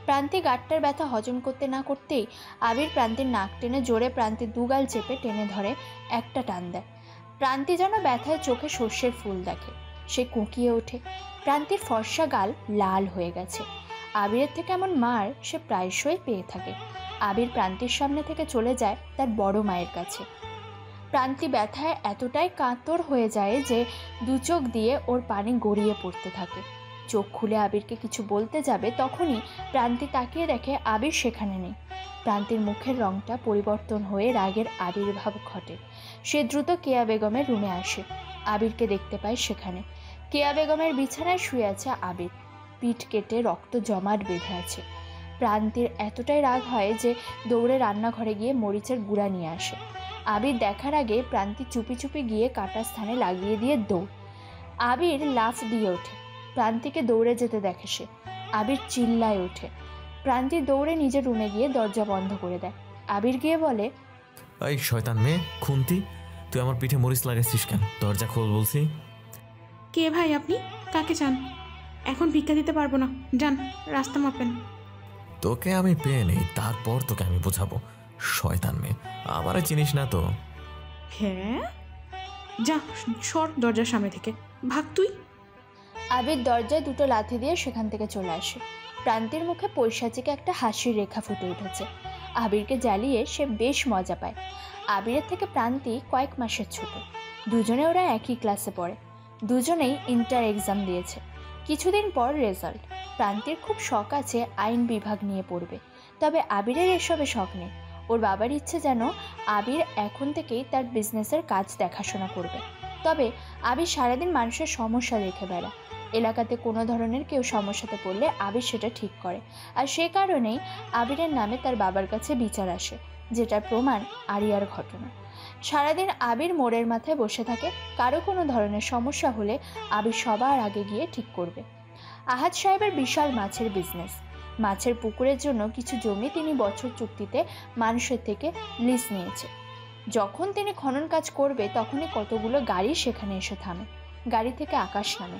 প্রান্তি গাঁটটার ব্যথা হজম করতে না করতেই আবির প্রান্তির নাক টেনে জোরে প্রান্তির দুগাল চেপে টেনে ধরে একটা টান দেয়। প্রান্তি যেন ব্যথায় চোখে সর্ষের ফুল দেখে। সে কুঁকিয়ে ওঠে। প্রান্তির ফর্সা গাল লাল হয়ে গেছে। আবিরের থেকে এমন মার সে প্রায়শই পেয়ে থাকে। আবির প্রান্তির সামনে থেকে চলে যায় তার বড় মায়ের কাছে। প্রান্তি ব্যথায় এতটাই কাতর হয়ে যায় যে দু চোখ দিয়ে ওর পানি গড়িয়ে পড়তে থাকে। চোখ খুলে আবিরকে কিছু বলতে যাবে তখনই প্রান্তি তাকিয়ে দেখে আবির সেখানে নেই। প্রান্তির মুখের রংটা পরিবর্তন হয়ে রাগের আবির্ভাব ঘটে। সে দ্রুত কেয়া বেগমের রুমে আসে। আবিরকে দেখতে পায় সেখানে। কেয়া বেগমের বিছানায় শুয়ে আছে আবির। পিঠ কেটে রক্ত জমাট বেঁধে আছে। প্রান্তির এতটাই রাগ হয় যে দৌড়ে রান্নাঘরে গিয়ে মরিচের গুঁড়া নিয়ে আসে। আবির দেখার আগে প্রান্তি চুপি চুপি গিয়ে কাটা স্থানে লাগিয়ে দিয়ে দৌড়। আবির লাফ দিয়ে ওঠে। প্রান্তিকে দৌড়ে যেতে দেখে সে। আবির চিল্লায় ওঠে। প্রান্তি দৌড়ে নিজের রুমে গিয়ে দরজা বন্ধ করে দেয়। আবির গিয়ে বলে, এই শয়তান মেয়ে খুন্তি, তুই আমার পিঠে মরিচ লাগাইছিস কেন? দরজা খোল বলছি। কে ভাই আপনি? কাকে চান? এখন ভিক্ষা দিতে পারবো না, যান রাস্তা মাপেন। তোকে আমি পেয়ে নেই, তারপর তোকে আমি বোঝাবো। শয়তান মেয়ে, আমারে চিনিস না তো? হ্যাঁ, যা সর দরজার সামনে থেকে, ভাগ তুই। আবির দরজায় দুটো লাথি দিয়ে সেখান থেকে চলে আসে। প্রান্তির মুখে পৈশাচিকে একটা হাসির রেখা ফুটে উঠেছে। আবিরকে জ্বালিয়ে সে বেশ মজা পায়। আবিরের থেকে প্রান্তি কয়েক মাসের ছোট। দুজনে ওরা একই ক্লাসে পড়ে। দুজনেই ইন্টার এক্সাম দিয়েছে। কিছুদিন পর রেজাল্ট। প্রান্তির খুব শখ আছে আইন বিভাগ নিয়ে পড়বে, তবে আবিরের এসবে শখ নেই। ওর বাবার ইচ্ছে যেন আবির এখন থেকেই তার বিজনেসের কাজ দেখাশোনা করবে। তবে আবির সারাদিন মানুষের সমস্যা দেখে বেড়ায়। এলাকাতে কোনো ধরনের কেউ সমস্যাতে পড়লে আবির সেটা ঠিক করে, আর সে কারণেই আবিরের নামে তার বাবার কাছে বিচার আসে, যেটার প্রমাণ আরিয়ার ঘটনা। সারাদিন আবির মোড়ের মাথায় বসে থাকে। কারো কোনো ধরনের সমস্যা হলে আবির সবার আগে গিয়ে ঠিক করবে। আহাদ সাহেবের বিশাল মাছের বিজনেস। মাছের পুকুরের জন্য কিছু জমি তিনি বছর চুক্তিতে মানুষের থেকে লিজ নিয়েছে। যখন তিনি খনন কাজ করবে তখনই কতগুলো গাড়ি সেখানে এসে থামে। গাড়ি থেকে আকাশ নামে।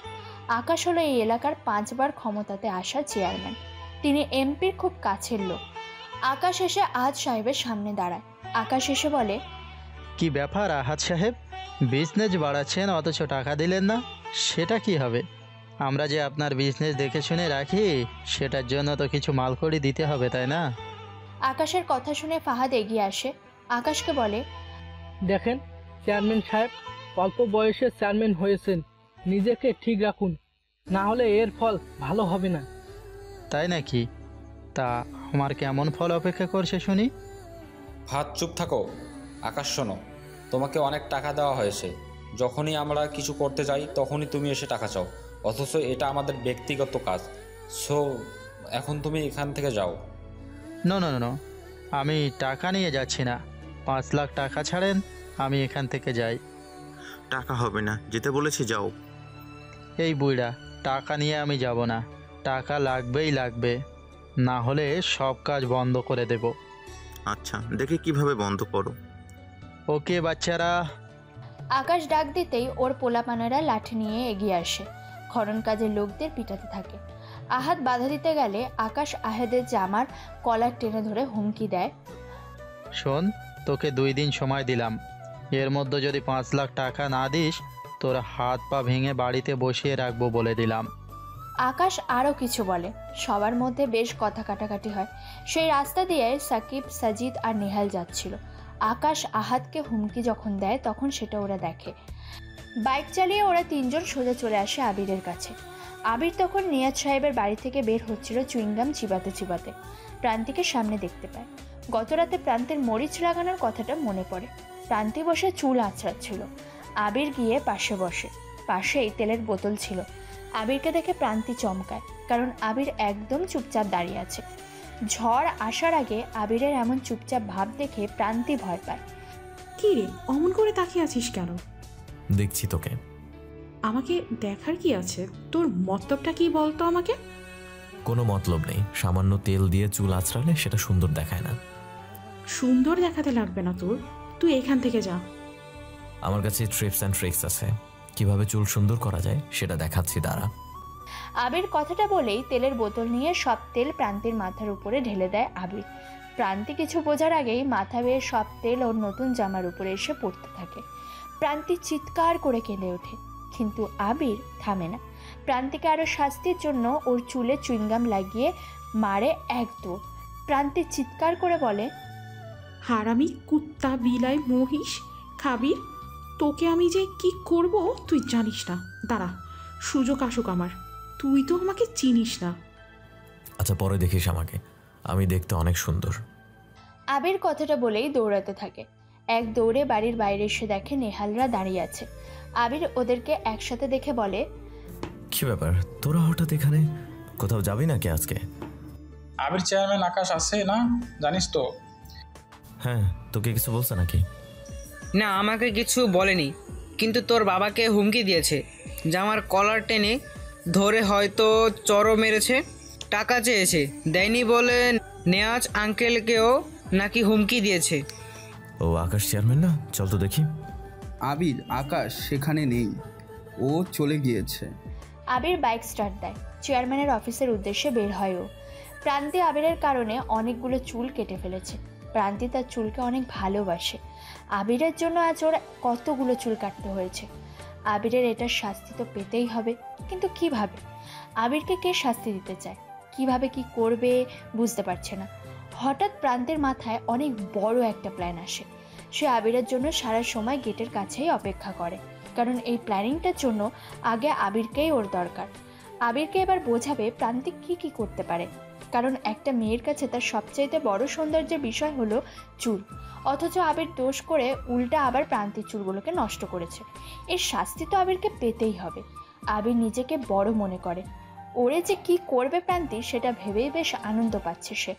আকাশ হলো এই এলাকার 5 বার ক্ষমতাতে আসা চেয়ারম্যান। তিনি এমপির খুব কাছের লোক। আকাশ এসে আহাদ সাহেবের সামনে দাঁড়ায়। আকাশ এসে বলে, কি ব্যাপার আহাদ সাহেব, বিজনেস বাড়াচ্ছেন অথচ টাকা দিলেন না, সেটা কি হবে? আমরা যে আপনার বিজনেস দেখে শুনে রাখি, সেটার জন্য তো কিছু মালকড়ি দিতে হবে, তাই না? আকাশের কথা শুনে ফাহাদ এগিয়ে আসে। আকাশকে বলে, দেখেন চেয়ারম্যান সাহেব, অল্প বয়সে চেয়ারম্যান হয়েছেন, নিজেকে ঠিক রাখুন, না হলে এর ফল ভালো হবে না। তাই নাকি? তা আমার কেমন ফল অপেক্ষা করছে শুনি? হাত চুপ থাকো। আকাশ শোনো, তোমাকে অনেক টাকা দেওয়া হয়েছে। যখনই আমরা কিছু করতে যাই তখনই তুমি এসে টাকা চাও, অথচ এটা আমাদের ব্যক্তিগত কাজ। সো এখন তুমি এখান থেকে যাও। নো নো নো, আমি টাকা নিয়ে যাচ্ছি না। 5 লাখ টাকা ছাড়েন, আমি এখান থেকে যাই। টাকা হবে না, যেতে বলেছি যাও। এই বুইড়া, টাকা নিয়ে আমি যাব না। টাকা লাগবেই লাগবে, না হলে সব কাজ বন্ধ করে দেব। আচ্ছা, দেখে কিভাবে বন্ধ করো। ওকে বাচ্চারা। আকাশ ডাক দিতেই ওর পোলাপানেরা লাঠি নিয়ে এগিয়ে আসে। খনন কাজের লোকদের পিটাতে থাকে। আহাদ বাধা দিতে গেলে আকাশ আহাদের জামার কলার টেনে ধরে হুমকি দেয়, শোন, তোকে 2 দিন সময় দিলাম। এর মধ্যে যদি 5 লাখ টাকা না দিস, তোর হাত পা ভেঙে বাড়িতে বসিয়ে রাখবো বলে দিলাম। আকাশ আরও কিছু বলে। সবার মধ্যে বেশ কথা কাটাকাটি হয়। সেই রাস্তা দিয়ে সাকিব, সাজিদ আর নেহাল যাচ্ছিল। আকাশ আহাদকে হুমকি যখন দেয় তখন সেটা ওরা দেখে। বাইক চালিয়ে ওরা 3 জন সোজা চলে আসে আবিরের কাছে। আবির তখন নিয়াজ সাহেবের বাড়ি থেকে বের হচ্ছিল চুইংগাম চিবাতে চিবাতে। প্রান্তিকে সামনে দেখতে পায়। গতরাতে প্রান্তের মরিচ লাগানোর কথাটা মনে পড়ে। প্রান্তি বসে চুল আঁচড়াচ্ছিল। আবির গিয়ে পাশে বসে। পাশেই তেলের বোতল ছিল। আবিরকে দেখে প্রান্তি চমকায়, কারণ আবির একদম চুপচাপ দাঁড়িয়ে আছে। ঝড় আসার আগে আবিরের এমন চুপচাপ ভাব দেখে প্রান্তি ভয় পায়। কি রে, অমন করে তাকিয়ে আছিস কেন? দেখছি তোকে। আমাকে দেখার কি আছে? তোর মতলবটা কি বলতো আমাকে? কোনো মতলব নেই, সামান্য তেল দিয়ে চুল আঁচড়ালে সেটা সুন্দর দেখায় না। সুন্দর দেখাতে লাগবে না তোর, তুই এখান থেকে যা। আমার কাছে ট্রিপস অ্যান্ড ট্রিক্স আছে, কিভাবে চুল সুন্দর করা যায় সেটা দেখাচ্ছি দাঁড়া। আবির কথাটা বলেই তেলের বোতল নিয়ে সব তেল প্রান্তির মাথার উপরে ঢেলে দেয় আবির। প্রান্তি কিছু বোঝার আগেই মাথা বেয়ে সব তেল ওর নতুন জামার উপরে এসে পড়তে থাকে। প্রান্তি চিৎকার করে কেঁদে ওঠে, কিন্তু আবির থামে না। প্রান্তিকে আরও শাস্তির জন্য ওর চুলে চুইংগাম লাগিয়ে মারে এক দৌড়। প্রান্তি চিৎকার করে বলে, হারামি, কুত্তা, বিলাই, মহিষ, খাবি, তোকে আমি যে কি করব তুই জানিস না। দাঁড়া, সুযোগ আসুক আমার। তুই তো আমাকে চিনিস না। আচ্ছা, পরে দেখিস আমাকে, আমি দেখতে অনেক সুন্দর। আবির কথাটা বলেই দৌড়াতে থাকে। এক দৌড়ে বাড়ির বাইরে এসে দেখে নেহালরা দাঁড়িয়ে আছে। আবির ওদেরকে একসাথে দেখে বলে, কি ব্যাপার, তোরা হঠাৎ এখানে? কোথাও যাবি নাকি আজকে? আবির, চেয়ারম্যান আকাশ আছে না, জানিস তো? হ্যাঁ, তোকে কিছু বলছে নাকি? না, আমাকে কিছু বলেনি, কিন্তু তোর বাবাকে হুমকি দিয়েছে। জামার কলার টেনে ধরে হয়তো চড়ও মেরেছে, টাকা চেয়েছে, দেয়নি বলে নেয়াজ আঙ্কেলকেও নাকি হুমকি দিয়েছে। ও আকাশ চেয়ারম্যান না? চল তো দেখি। আবির, আকাশ সেখানে নেই, ও চলে গিয়েছে। আবির বাইক স্টার্ট দেয়, চেয়ারম্যানের অফিসের উদ্দেশ্যে বের হয় ও। প্রান্তি আবিরের কারণে অনেকগুলো চুল কেটে ফেলেছে। প্রান্তি তার চুলকে অনেক ভালোবাসে। আবিরের জন্য আজ ওর কতগুলো চুল কাটতে হয়েছে। আবিরের এটার শাস্তি তো পেতেই হবে, কিন্তু কিভাবে? আবিরকে কে শাস্তি দিতে চায়, কিভাবে কি করবে বুঝতে পারছে না। হঠাৎ প্রান্তের মাথায় অনেক বড় একটা প্ল্যান আসে। সে আবিরের জন্য সারা সময় গেটের কাছেই অপেক্ষা করে, কারণ এই প্ল্যানিংটার জন্য আগে আবিরকেই ওর দরকার। আবিরকে এবার বোঝাবে প্রান্তি কি করতে পারে, কারণ একটা মেয়ের কাছে তার সবচাইতে বড় সৌন্দর্যের বিষয় হলো চুল, অথচ আবির দোষ করে উল্টা আবার প্রান্তির চুলগুলোকে নষ্ট করেছে। এর শাস্তি তো আবিরকে পেতেই হবে। আবির নিজেকে বড় মনে করে, ওরে যে কি করবে প্রান্তি সেটা ভেবেই বেশ আনন্দ পাচ্ছে সে।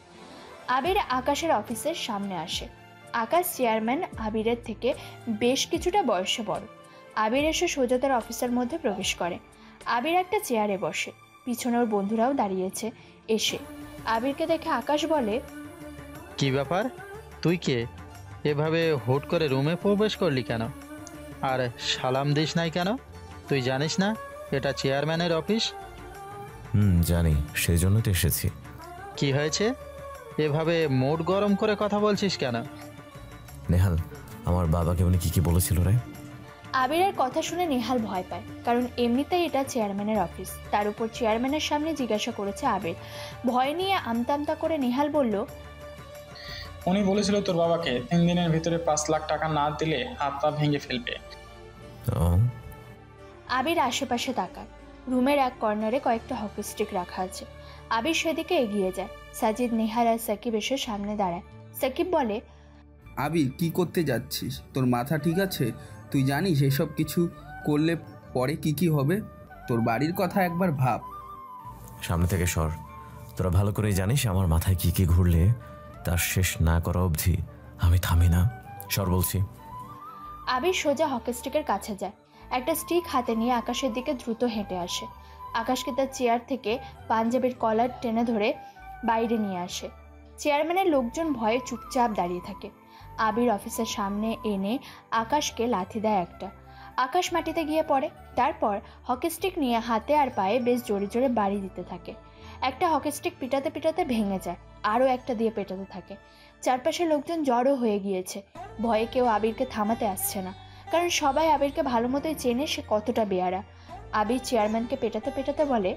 আবির আকাশের অফিসের সামনে আসে। আকাশ চেয়ারম্যান আবিরের থেকে বেশ কিছুটা বয়সে বড়। আবির এসে সোজা তার অফিসের মধ্যে প্রবেশ করে। আবির একটা চেয়ারে বসে, পিছনে ওর বন্ধুরাও দাঁড়িয়েছে। এসে আবিরকে দেখে আকাশ বলে, কি ব্যাপার, তুই কে? এভাবে হুট করে রুমে প্রবেশ করলি কেন? আর সালাম দিস নাই কেন? তুই জানিস না এটা চেয়ারম্যানের অফিস? জানি, সেই জন্য তো এসেছি। কি হয়েছে, এভাবে মুড গরম করে কথা বলছিস কেন? নেহাল, আমার বাবাকে উনি কি বলেছিল রে? আবিরের কথা শুনে নেহাল ভয় পায়, কারণ এমনিতেই এটা চেয়ারম্যানের অফিস, তার উপর চেয়ারম্যানের সামনে জিজ্ঞাসা করেছে আবির। ভয় নিয়ে আমতা করে নেহাল বলল, উনি বলেছিল তোর বাবাকে 3 দিনের ভিতরে 5 লাখ টাকা না দিলে হাত পা ভেঙে ফেলবে। আবির আশেপাশে তাকায়। রুমের এক কর্নারে কয়েকটা হকি স্টিক রাখা আছে। আবির সেদিকে এগিয়ে যায়। সাজিদ, নেহাল আর সাকিব এসে সামনে দাঁড়ায়। সাকিব বলে, আবির, কি করতে যাচ্ছিস? তোর মাথা ঠিক আছে? তুই জানিস এসব কিছু করলে পরে কি হবে? তোর বাড়ির কথা একবার ভাব। সামনে থেকে সর, তোরা ভালো করেই জানিস আমার মাথায় কি ঘুরলে তার শেষ না করা অবধি আমি থামি না। সর বলছি। আবির সোজা হকি স্টিকের কাছে যায়। একটা স্টিক হাতে নিয়ে আকাশের দিকে দ্রুত হেঁটে আসে। আকাশকে তার চেয়ার থেকে পাঞ্জাবির কলার টেনে ধরে বাইরে নিয়ে আসে। চেয়ারম্যানের লোকজন ভয়ে চুপচাপ দাঁড়িয়ে থাকে। আবির অফিসের সামনে এনে আকাশকে লাথি দেয় একটা। আকাশ মাটিতে গিয়ে পড়ে। তারপর হকি স্টিক নিয়ে হাতে আর পায়ে বেশ জোরে জোরে বাড়ি দিতে থাকে। একটা হকি স্টিক পিটাতে পিটাতে ভেঙে যায়, আরও একটা দিয়ে পেটাতে থাকে। চারপাশে লোকজন জড়ো হয়ে গিয়েছে। ভয়ে কেউ আবিরকে থামাতে আসছে না, কারণ সবাই আবিরকে ভালো মতোই চেনে সে কতটা বেয়ারা। আবির চেয়ারম্যানকে পেটাতে পেটাতে বলে,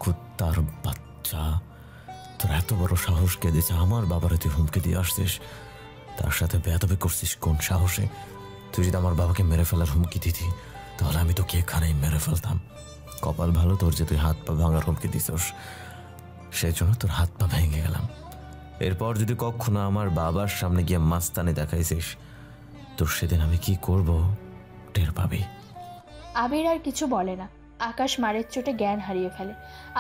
কুত্তার বাচ্চা, তোর এত বড় সাহস কে দিয়েছে আমার বাবারে তুই হুমকি দিয়ে আসছিস? তার সাথে বেয়াদবি করছিস কোন সাহসে? তুই যদি আমার বাবাকে মেরে ফেলার হুমকি দিতি তাহলে আমি তোকে এখানেই মেরে ফেলতাম। কপাল ভালো তোর যে তুই হাত পা ভাঙার হুমকি দিছিস, সেই জন্য তোর হাত পা ভেঙে গেলাম। এরপর যদি কখনো আমার বাবার সামনে গিয়ে মাস্তানি দেখাইছিস, তোর সেদিন আমি কি করব টের পাবি। আবির আর কিছু বলে না। আকাশ মারের চোটে জ্ঞান হারিয়ে ফেলে।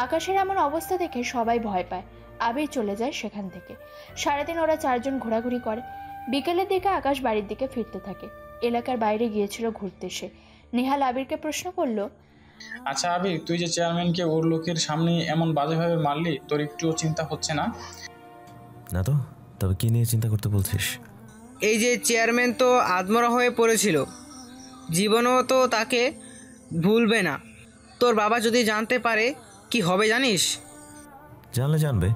আকাশের এমন অবস্থা দেখে সবাই ভয় পায়। আবির চলে যায় সেখান থেকে। সারাদিন ওরা চারজন ঘোরাঘুরি করে। বিকেলের দিকে আকাশ বাড়ির দিকে ফিরতে থাকে। এলাকার বাইরে গিয়েছিল ঘুরতে সে। নেহাল আবিরকে প্রশ্ন করলো, আচ্ছা আবির, তুই যে চেয়ারম্যানকে ওর লোকের সামনে এমন বাজেভাবে মারলি, তোর একটুও চিন্তা হচ্ছে না? না তো, তবে কি নিয়ে চিন্তা করতে বলছিস? এই যে চেয়ারম্যান তো আদমরা হয়ে পড়েছিল, জীবনও তো তাকে ভুলবে না। তোর বাবা যদি জানতে পারে কি হবে জানিস? জানলে জানবে,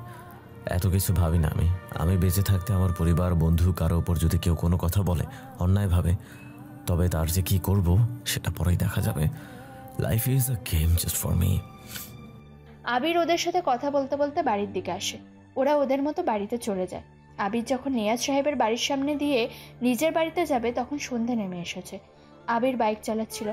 এত কিছু ভাবি না আমি। আমি বেঁচে থাকতে আমার পরিবার, বন্ধু, কারো ওপর যদি কেউ কোনো কথা বলে, অন্যায়ভাবে, তবে তার যে কি করব সেটা পরেই দেখা যাবে। Life is a game just for me. Abir ওদের সাথে কথা বলতে বলতে বাড়ির দিকে আসে। ওরা ওদের মতো বাড়িতে চলে যায়। আবির যখন নিয়াজ সাহেবের বাড়ির সামনে দিয়ে নিজের বাড়িতে যাবে তখন সন্ধে নেমে এসেছে। আবির বাইক চালাচ্ছিল।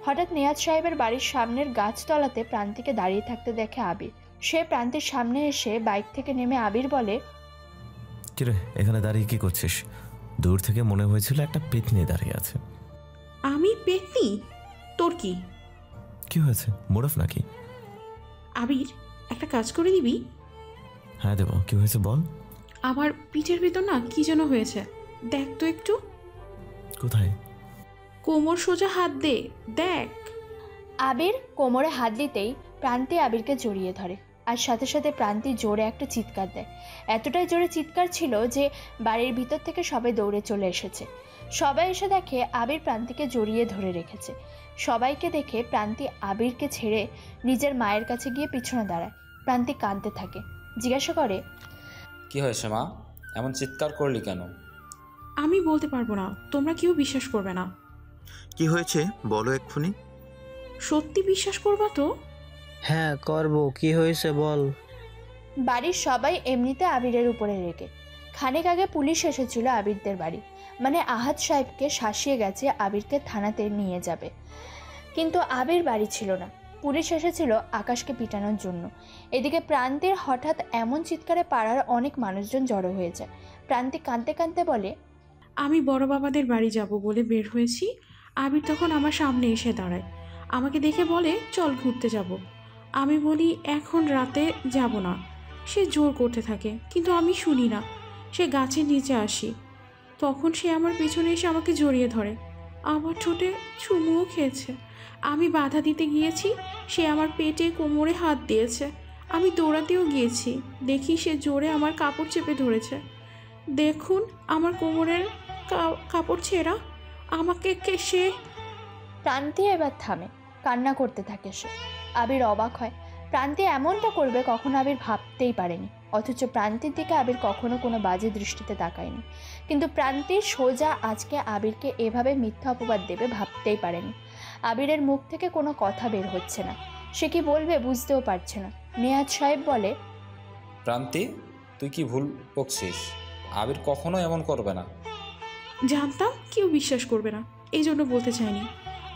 হঠাৎ নিয়াজ সাহেবের বাড়ির সামনের গাছতলাতে প্রান্তিকে দাঁড়িয়ে থাকতে দেখে আবির। সে প্রান্তির সামনে এসে বাইক থেকে নেমে আবির বলে, কিরে, এখানে দাঁড়িয়ে কি করছিস? দূর থেকে মনে হয়েছিল একটা পেতনি দাঁড়িয়ে আছে। আমি পেতনি? তোর কি কি হয়েছে, মুড অফ নাকি? আবির, একটা কাজ করে দিবি? হ্যাঁ দেবো, কি হয়েছে বল। আমার পিঠের ভিতর না কি যেন হয়েছে, দেখ তো একটু। কোথায়? কোমর সোজা হাত দে, দেখ। আবির কোমরে হাত দিতেই প্রান্তি আবিরকে জড়িয়ে ধরে, আর সাথে সাথে প্রান্তি জোরে একটা চিৎকার দেয়। এতটাই জোরে চিৎকার ছিল যে বাড়ির ভিতর থেকে সবাই দৌড়ে চলে এসেছে। সবাই এসে দেখে আবির প্রান্তিকে জড়িয়ে ধরে রেখেছে। সবাইকে দেখে প্রান্তি আবিরকে ছেড়ে নিজের মায়ের কাছে গিয়ে পিছনে দাঁড়ায়। প্রান্তি কাঁদতে থাকে, জিজ্ঞাসা করে, কি হয়েছে মা, এমন চিৎকার করলি কেন? আমি বলতে পারবো না, তোমরা কেউ বিশ্বাস করবে না। কি হয়েছে বলো এক্ষুনি। সত্যি বিশ্বাস করবা তো? হ্যাঁ করবো, কি হয়েছে বল। বাড়ির সবাই এমনিতে আবিরের উপরে রেগে। খানিক আগে পুলিশ এসেছিল আবিরদের বাড়ি, মানে আহাদ সাহেবকে শাসিয়ে গেছে আবিরকে থানাতে নিয়ে যাবে, কিন্তু আবির বাড়ি ছিল না। পুলিশ এসেছিল আকাশকে পিটানোর জন্য। এদিকে প্রান্তির হঠাৎ এমন চিৎকারে পাড়ার অনেক মানুষজন জড়ো হয়ে যায়। প্রান্তি কাঁদতে কাঁদতে বলে, আমি বড় বাবাদের বাড়ি যাব বলে বের হয়েছি। আবির তখন আমার সামনে এসে দাঁড়ায়, আমাকে দেখে বলে চল ঘুরতে যাব। আমি বলি এখন রাতে যাব না। সে জোর করতে থাকে, কিন্তু আমি শুনি না। সে গাছের নিচে আসি, তখন সে আমার পেছনে এসে আমাকে জড়িয়ে ধরে, আমার ঠোঁটে চুমুও খেয়েছে। আমি বাধা দিতে গিয়েছি, সে আমার পেটে কোমরে হাত দিয়েছে। আমি দৌড়াতেও গিয়েছি, দেখি সে জোরে আমার কাপড় চেপে ধরেছে। দেখুন আমার কোমরের কাপড় ছেঁড়া। আমাকে সে। প্রান্তি এবার থামে, কান্না করতে থাকে সে। আবির অবাক হয়, প্রান্তি এমনটা করবে কখনো আবির ভাবতেই পারেনি। অথচ প্রান্তির দিকে আবির কখনো কোনো বাজে দৃষ্টিতে তাকায়নি, কিন্তু প্রান্তির সোজা আজকে আবিরকে এভাবে মিথ্যা অপবাদ দেবে ভাবতেই পারেনি। আবিরের মুখ থেকে কোনো কথা বের হচ্ছে না, সে কি বলবে বুঝতেও পারছে না। নিয়াজ সাহেব বলে, প্রান্তি, তুই কি ভুল বকছিস? আবির কখনো এমন করবে না। জানতাম কেউ বিশ্বাস করবে না, এই জন্য বলতে চাইনি।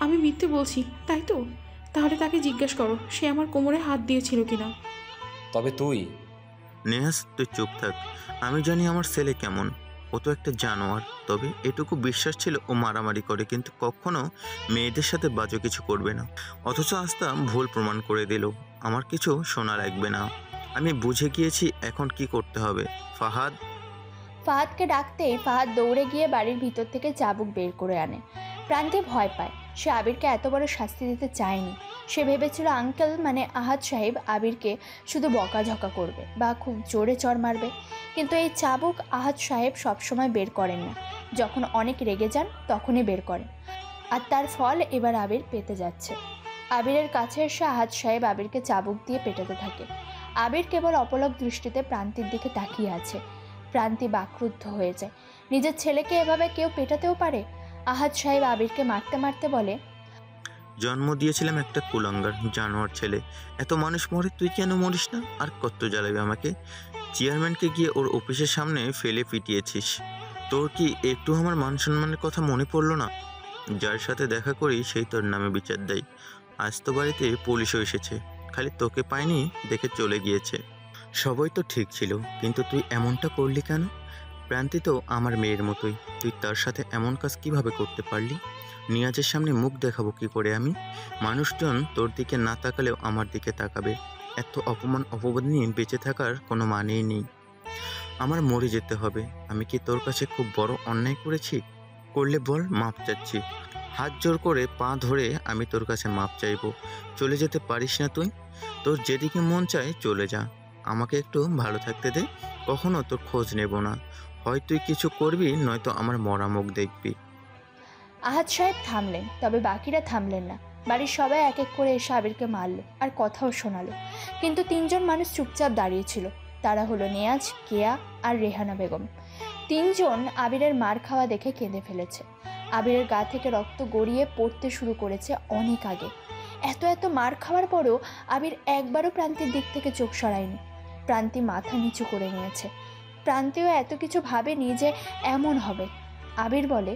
আমি মিথ্যে বলছি তাই তো? তাহলে তাকে জিজ্ঞেস করো সে আমার কোমরে হাত দিয়েছিল কিনা। তবে তুই? নেহাস, তুই চুপ থাক। আমি জানি আমার ছেলে কেমন, ও তো একটা জানোয়ার। তবে এটুকু বিশ্বাস ছিল ও মারামারি করে, কিন্তু কখনো মেয়েদের সাথে বাজে কিছু করবে না। অথচ আস্তা ভুল প্রমাণ করে দিল। আমার কিছু শোনা লাগবে না, আমি বুঝে গিয়েছি এখন কি করতে হবে। ফাহাদকে ডাকতেই ফাহাদ দৌড়ে গিয়ে বাড়ির ভিতর থেকে চাবুক বের করে আনে। প্রান্তি ভয় পায়, সে আবিরকে এত বড় শাস্তি দিতে চায়নি। সে ভেবেছিল আঙ্কেল মানে আহাদ সাহেব আবিরকে শুধু বকাঝকা করবে বা খুব জোরে চড় মারবে, কিন্তু এই চাবুক আহাদ সাহেব সবসময় বের করেন না। যখন অনেক রেগে যান তখনই বের করেন, আর তার ফল এবার আবির পেতে যাচ্ছে। আবিরের কাছে এসে আহাদ সাহেব আবিরকে চাবুক দিয়ে পেটাতে থাকে। আবির কেবল অপলক দৃষ্টিতে প্রান্তির দিকে তাকিয়ে আছে। প্রান্তি বাক্রুদ্ধ হয়ে যায়, নিজের ছেলেকে এভাবে কেউ পেটাতেও পারে? আহাদ সাহেব আবিরকে মারতে মারতে বলে, জন্ম দিয়েছিলাম একটা কুলাঙ্গার জানোয়ার ছেলে, এত মানুষ মরে, তুই কেন মরিস না? আর কত জ্বালাবি আমাকে? চেয়ারম্যানকে গিয়ে ওর অফিসের সামনে ফেলে পিটিয়েছিস। তোর কি একটু আমার মান সম্মানের কথা মনে পড়লো না? যার সাথে দেখা করি সেই তোর নামে বিচার দেয়। আজ তো বাড়িতে পুলিশও এসেছে, খালি তোকে পায়নি দেখে চলে গিয়েছে। সবই তো ঠিক ছিল, কিন্তু তুই এমনটা করলি কেন? প্রান্তি তো আমার মেয়ের মতোই, তুই তার সাথে এমন কাজ কিভাবে করতে পারলি? নিয়াজের সামনে মুখ দেখাবো কি করে আমি? মানুষজন তোর দিকে না তাকালেও আমার দিকে তাকাবে। এত অপমান অপবাদ নিয়ে বেঁচে থাকার কোনো মানেই নেই। আমার মরে যেতে হবে। আমি কি তোর কাছে খুব বড় অন্যায় করেছি? করলে বল, মাপ চাচ্ছি। হাত জোর করে পা ধরে আমি তোর কাছে মাপ চাইবো। চলে যেতে পারিস না তুই? তোর যেদিকে মন চায় চলে যা, আমাকে একটু ভালো থাকতে দে। কখনো তোর খোঁজ নেব না। হয় তুই কিছু করবি, নয়তো আমার মরা মুখ দেখবি। আহাদ সাহেব থামলেন, তবে বাকিরা থামলেন না। বাড়ির সবাই এক এক করে এসে আবিরকে মারলো আর কথাও শোনালো, কিন্তু তিনজন মানুষ চুপচাপ দাঁড়িয়েছিল। তারা হলো নেয়াজ, কেয়া আর রেহানা বেগম। তিনজন আবিরের মার খাওয়া দেখে কেঁদে ফেলেছে। আবিরের গা থেকে রক্ত গড়িয়ে পড়তে শুরু করেছে অনেক আগে। এত এত মার খাওয়ার পরও আবির একবারও প্রান্তির দিক থেকে চোখ সরায়নি। প্রান্তি মাথা নিচু করে নিয়েছে। প্রান্তিও এত কিছু ভাবেনি যে এমন হবে। আবির বলে,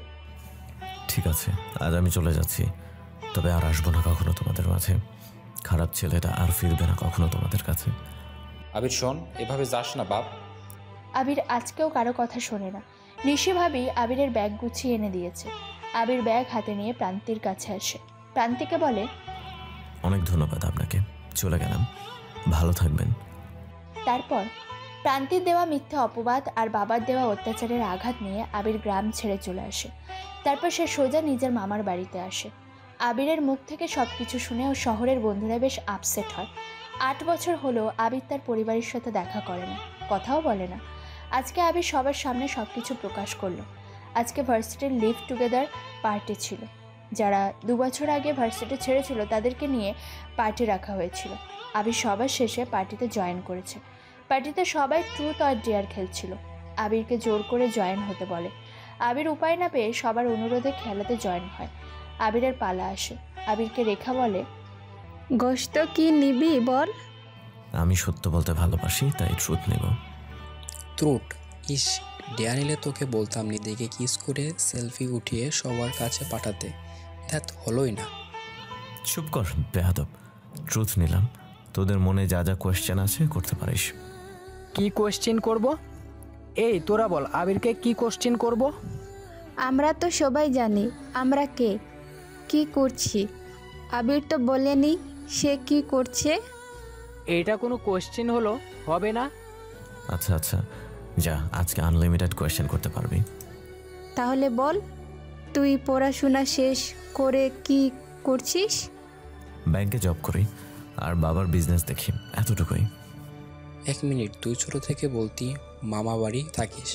ঠিক আছে, আজ আমি চলে যাচ্ছি, তবে আর আসবো না কখনো তোমাদের মাঝে। খারাপ ছেলেটা আর ফিরবে না কখনো তোমাদের কাছে। আবির শোন, এভাবে যাস না বাপ। আবির আজকেও কারো কথা শোনে না। নিশি ভাবি আবিরের ব্যাগ গুছিয়ে এনে দিয়েছে। আবির ব্যাগ হাতে নিয়ে প্রান্তির কাছে আসে। প্রান্তিকে বলে, অনেক ধন্যবাদ আপনাকে, চলে গেলাম, ভালো থাকবেন। তারপর প্রান্তির দেওয়া মিথ্যা অপবাদ আর বাবার দেওয়া অত্যাচারের আঘাত নিয়ে আবির গ্রাম ছেড়ে চলে আসে। তারপর সে সোজা নিজের মামার বাড়িতে আসে। আবিরের মুখ থেকে সব কিছু শুনে ও শহরের বন্ধুরা বেশ আপসেট হয়। 8 বছর হলো আবির তার পরিবারের সাথে দেখা করে না, কথাও বলে না। আজকে আবির সবার সামনে সব কিছু প্রকাশ করলো। আজকে ভার্সিটির লিভ টুগেদার পার্টি ছিল। যারা 2 বছর আগে ভার্সিটি ছেড়েছিল তাদেরকে নিয়ে পার্টি রাখা হয়েছিল। আবির সবার শেষে পার্টিতে জয়েন করেছে। পার্টিতে সবাই ট্রুথ অর ডেয়ার খেলছিল। আবিরকে জোর করে জয়েন হতে বলে। আবির উপায় না পেয়ে সবার অনুরোধে খেলাতে জয়েন হয়। আবিরের পালা আসে। আবিরকে রেখা বলে, গোশত কি নিবি বল? আমি সত্য বলতে ভালোবাসি, তাই ট্রুথ নেব। ট্রুথ? ইস, ডেয়া নিলে তোকে বলতাম নিদিকে কিস করে সেলফি উঠিয়ে সবার কাছে পাঠাতে। দ্যাট হলোই না। চুপ কর বেয়াদব। ট্রুথ নিলাম, তোদের মনে যা যা কোয়েশ্চেন আছে করতে পারিস। কি কোয়েশ্চেন করব? এই তোরা বল, আবিরকে কি কোয়েশ্চেন করব? আমরা তো সবাই জানি আমরা কে, কি করছি। আবির তো বলেনি সে কি করছে। এটা কোনো কোয়েশ্চেন হলো? হবে না। আচ্ছা আচ্ছা, যা, আজকে আনলিমিটেড কোয়েশ্চেন করতে পারবি। তাহলে বল, তুই পড়াশোনা শেষ করে কি করছিস? ব্যাংকে জব করি আর বাবার বিজনেস দেখি, এতটুকুই। 1 মিনিট, তুই ছোট থেকে বলতি মামা বাড়ি থাকিস।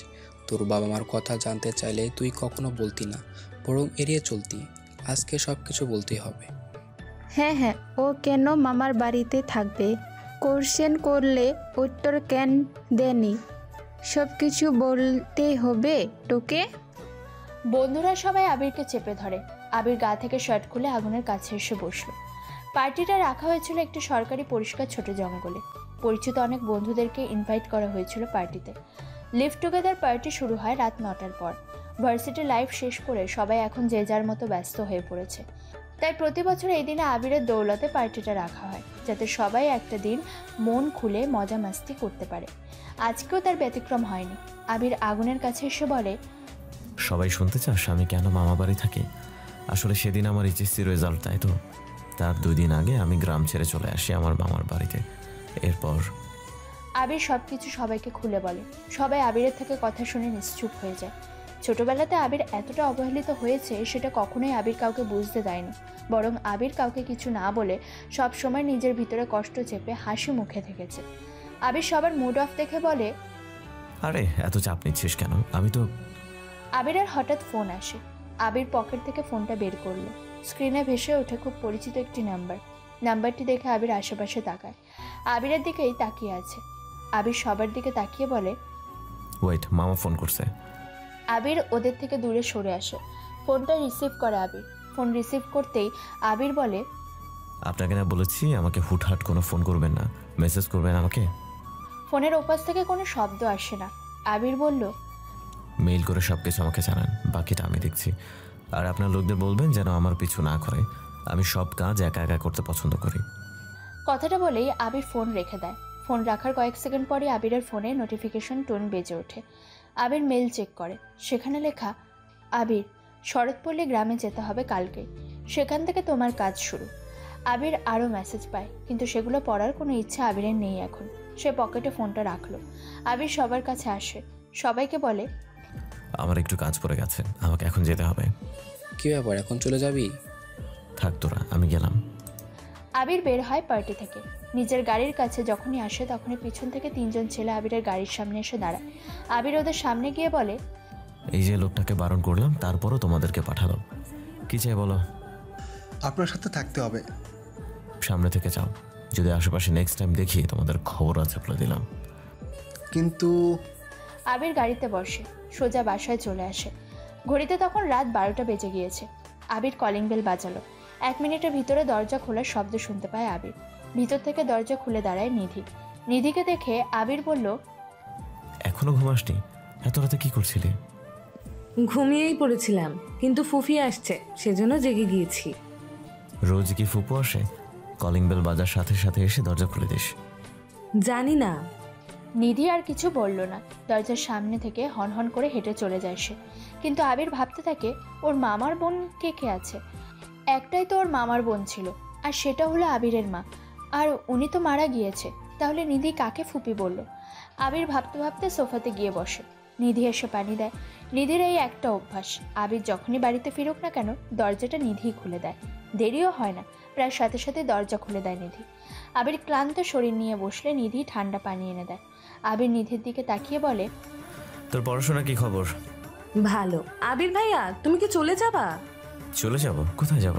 তোর বাবা মার কথা জানতে চাইলে তুই কখনো বলতি না, বরং এড়িয়ে চলতি। আজকে সব কিছু বলতেই হবে। হ্যাঁ হ্যাঁ, ও কেন মামার বাড়িতে থাকবে? কোশ্চেন করলে উত্তর কেন দেনি? সব কিছু বলতে হবে তোকে। বন্ধুরা সবাই আবিরকে চেপে ধরে। আবির গা থেকে শার্ট খুলে আগুনের কাছে এসে বসলো। পার্টিটা রাখা হয়েছিল একটি সরকারি পরিষ্কার ছোট জঙ্গলে। পরিচিত অনেক বন্ধুদেরকে ইনভাইট করা হয়েছিল পার্টিতে। লিভ টুগেদার পার্টি শুরু হয় রাত 9টার পর। ভার্সিটি লাইফ শেষ করে সবাই এখন যে যার মতো ব্যস্ত হয়ে পড়েছে। তাই প্রতি বছর এই দিনে আবিরের দৌলতে পার্টিটা রাখা হয়, যাতে সবাই একটা দিন মন খুলে মজা মাস্তি করতে পারে। আজকেও তার ব্যতিক্রম হয়নি। আবির আগুনের কাছে এসে বলে, সবাই শুনতে চাস আমি কেন মামা বাড়ি থাকি? আসলে সেদিন আমার এইচএসসি রেজাল্ট, তাই তো তার 2 দিন আগে আমি গ্রাম ছেড়ে চলে আসি আমার মামার বাড়িতে। এরপর আবির সব কিছু সবাইকে খুলে বলে। সবাই আবিরের থেকে কথা শুনে নিশ্চুপ হয়ে যায়। ছোটবেলাতে আবির এতটা অবহেলিত হয়েছে সেটা কখনোই আবির কাউকে বুঝতে দেয়নি, বরং আবির কাউকে কিছু না বলে সব সময় নিজের ভিতরে কষ্ট চেপে হাসি মুখে থেকেছে। আবির সবার মুড অফ দেখে বলে, আরে এত চাপ নিচ্ছিস কেন? আমি তো। আবিরের হঠাৎ ফোন আসে। আবির পকেট থেকে ফোনটা বের করলো। স্ক্রিনে ভেসে ওঠে খুব পরিচিত একটি নাম্বার। নাম্বারটি দেখে আবির আশেপাশে তাকায়। আবিরের দিকেই তাকিয়ে আছে। আবির সবার দিকে তাকিয়ে বলে, ওয়েট, মামা ফোন করছে। আবির ওদের থেকে দূরে সরে আসে। ফোনটা রিসিভ করে আবির। ফোন রিসিভ করতেই আবির বলে, আপনাকে না বলেছি আমাকে হুটহাট কোনো ফোন করবেন না, মেসেজ করবেন আমাকে। ফোনের ওপাশ থেকে কোনো শব্দ আসে না। আবির বলল, মেইল করে সব কিছু আমাকে জানান, বাকিটা আমি দেখছি। আর আপনার লোকদের বলবেন যেন আমার পিছু না করে। আমি সব কাজ একা একা করতে পছন্দ করি। কথাটা বলেই আবির ফোন রেখে দেয়। ফোন রাখার কয়েক সেকেন্ড পরে আবিরের ফোনে নোটিফিকেশন টোন বেজে ওঠে। আবির মেল চেক করে। সেখানে লেখা, আবির, শরৎপল্লী গ্রামে যেতে হবে কালকে, সেখান থেকে তোমার কাজ শুরু। আবির আরও মেসেজ পায়, কিন্তু সেগুলো পড়ার কোনো ইচ্ছা আবিরের নেই এখন। সে পকেটে ফোনটা রাখলো। আবির সবার কাছে আসে, সবাইকে বলে, আমার একটু কাজ পড়ে গেছে, আমাকে এখন যেতে হবে। কী ব্যাপার, এখন চলে যাবি? থাক তোরা, আমি গেলাম। আবির বের হয় পার্টি থেকে। নিজের গাড়ির কাছে যখনই আসে তখনই পিছন থেকে 3জন ছেলে আবিরের গাড়ির সামনে এসে দাঁড়ায়। আবির ওদের সামনে গিয়ে বলে, এই যে লোকটাকে বারণ করলাম তারপরও তোমাদেরকে পাঠালাম, কি চাই বলো? আপনার সাথে থাকতে হবে। সামনে থেকে যাও, যদি আশেপাশে নেক্সট টাইম দেখি তোমাদের খবর আছে বলে দিলাম। কিন্তু আবির গাড়িতে বসে সোজা বাসায় চলে আসে। ঘড়িতে তখন রাত 12টা বেজে গিয়েছে। আবির কলিং বেল বাজালো। 1 মিনিটের ভিতরে দরজা খোলার শব্দ শুনতে পায় আবির। ভিতর থেকে দরজা খুলে দাঁড়ায় নিধি। নিধিকে দেখে আবির বলল, এখনো ঘুমাসনি? এত রাতে কি করছিলি? ঘুমিয়েই পড়েছিলাম, কিন্তু ফুফি আসছে সেজন্য জেগে গিয়েছি। রোজ কি ফুপু আসে? কলিং বেল বাজার সাথে সাথে এসে দরজা খুলে দিস। জানি না। নিধি আর কিছু বলল না। দরজার সামনে থেকে হনহন করে হেঁটে চলে যায় সে। কিন্তু আবির ভাবতে থাকে, ওর মামার বোন কে কে আছে? একটাই তো ওর মামার বোন ছিল, আর সেটা হলো আবিরের মা। আর উনি তো মারা গিয়েছে, তাহলে নিধি কাকে ফুপি বলল? আবির ভাবতে ভাবতে সোফাতে গিয়ে বসে। নিধি এসে পানি দেয়। নিধির এই একটা অভ্যাস, আবির যখনই বাড়িতে ফিরুক না কেন দরজাটা নিধিই খুলে দেয়। দেরিও হয় না, প্রায় সাথে সাথে দরজা খুলে দেয় নিধি। আবির ক্লান্ত শরীর নিয়ে বসলে নিধি ঠান্ডা পানি এনে দেয়। আবির নিধির দিকে তাকিয়ে বলে, তোর পড়াশোনা কি খবর? ভালো। আবির ভাইয়া, তুমি কি চলে যাবা? চলে যাব? কোথায় যাব?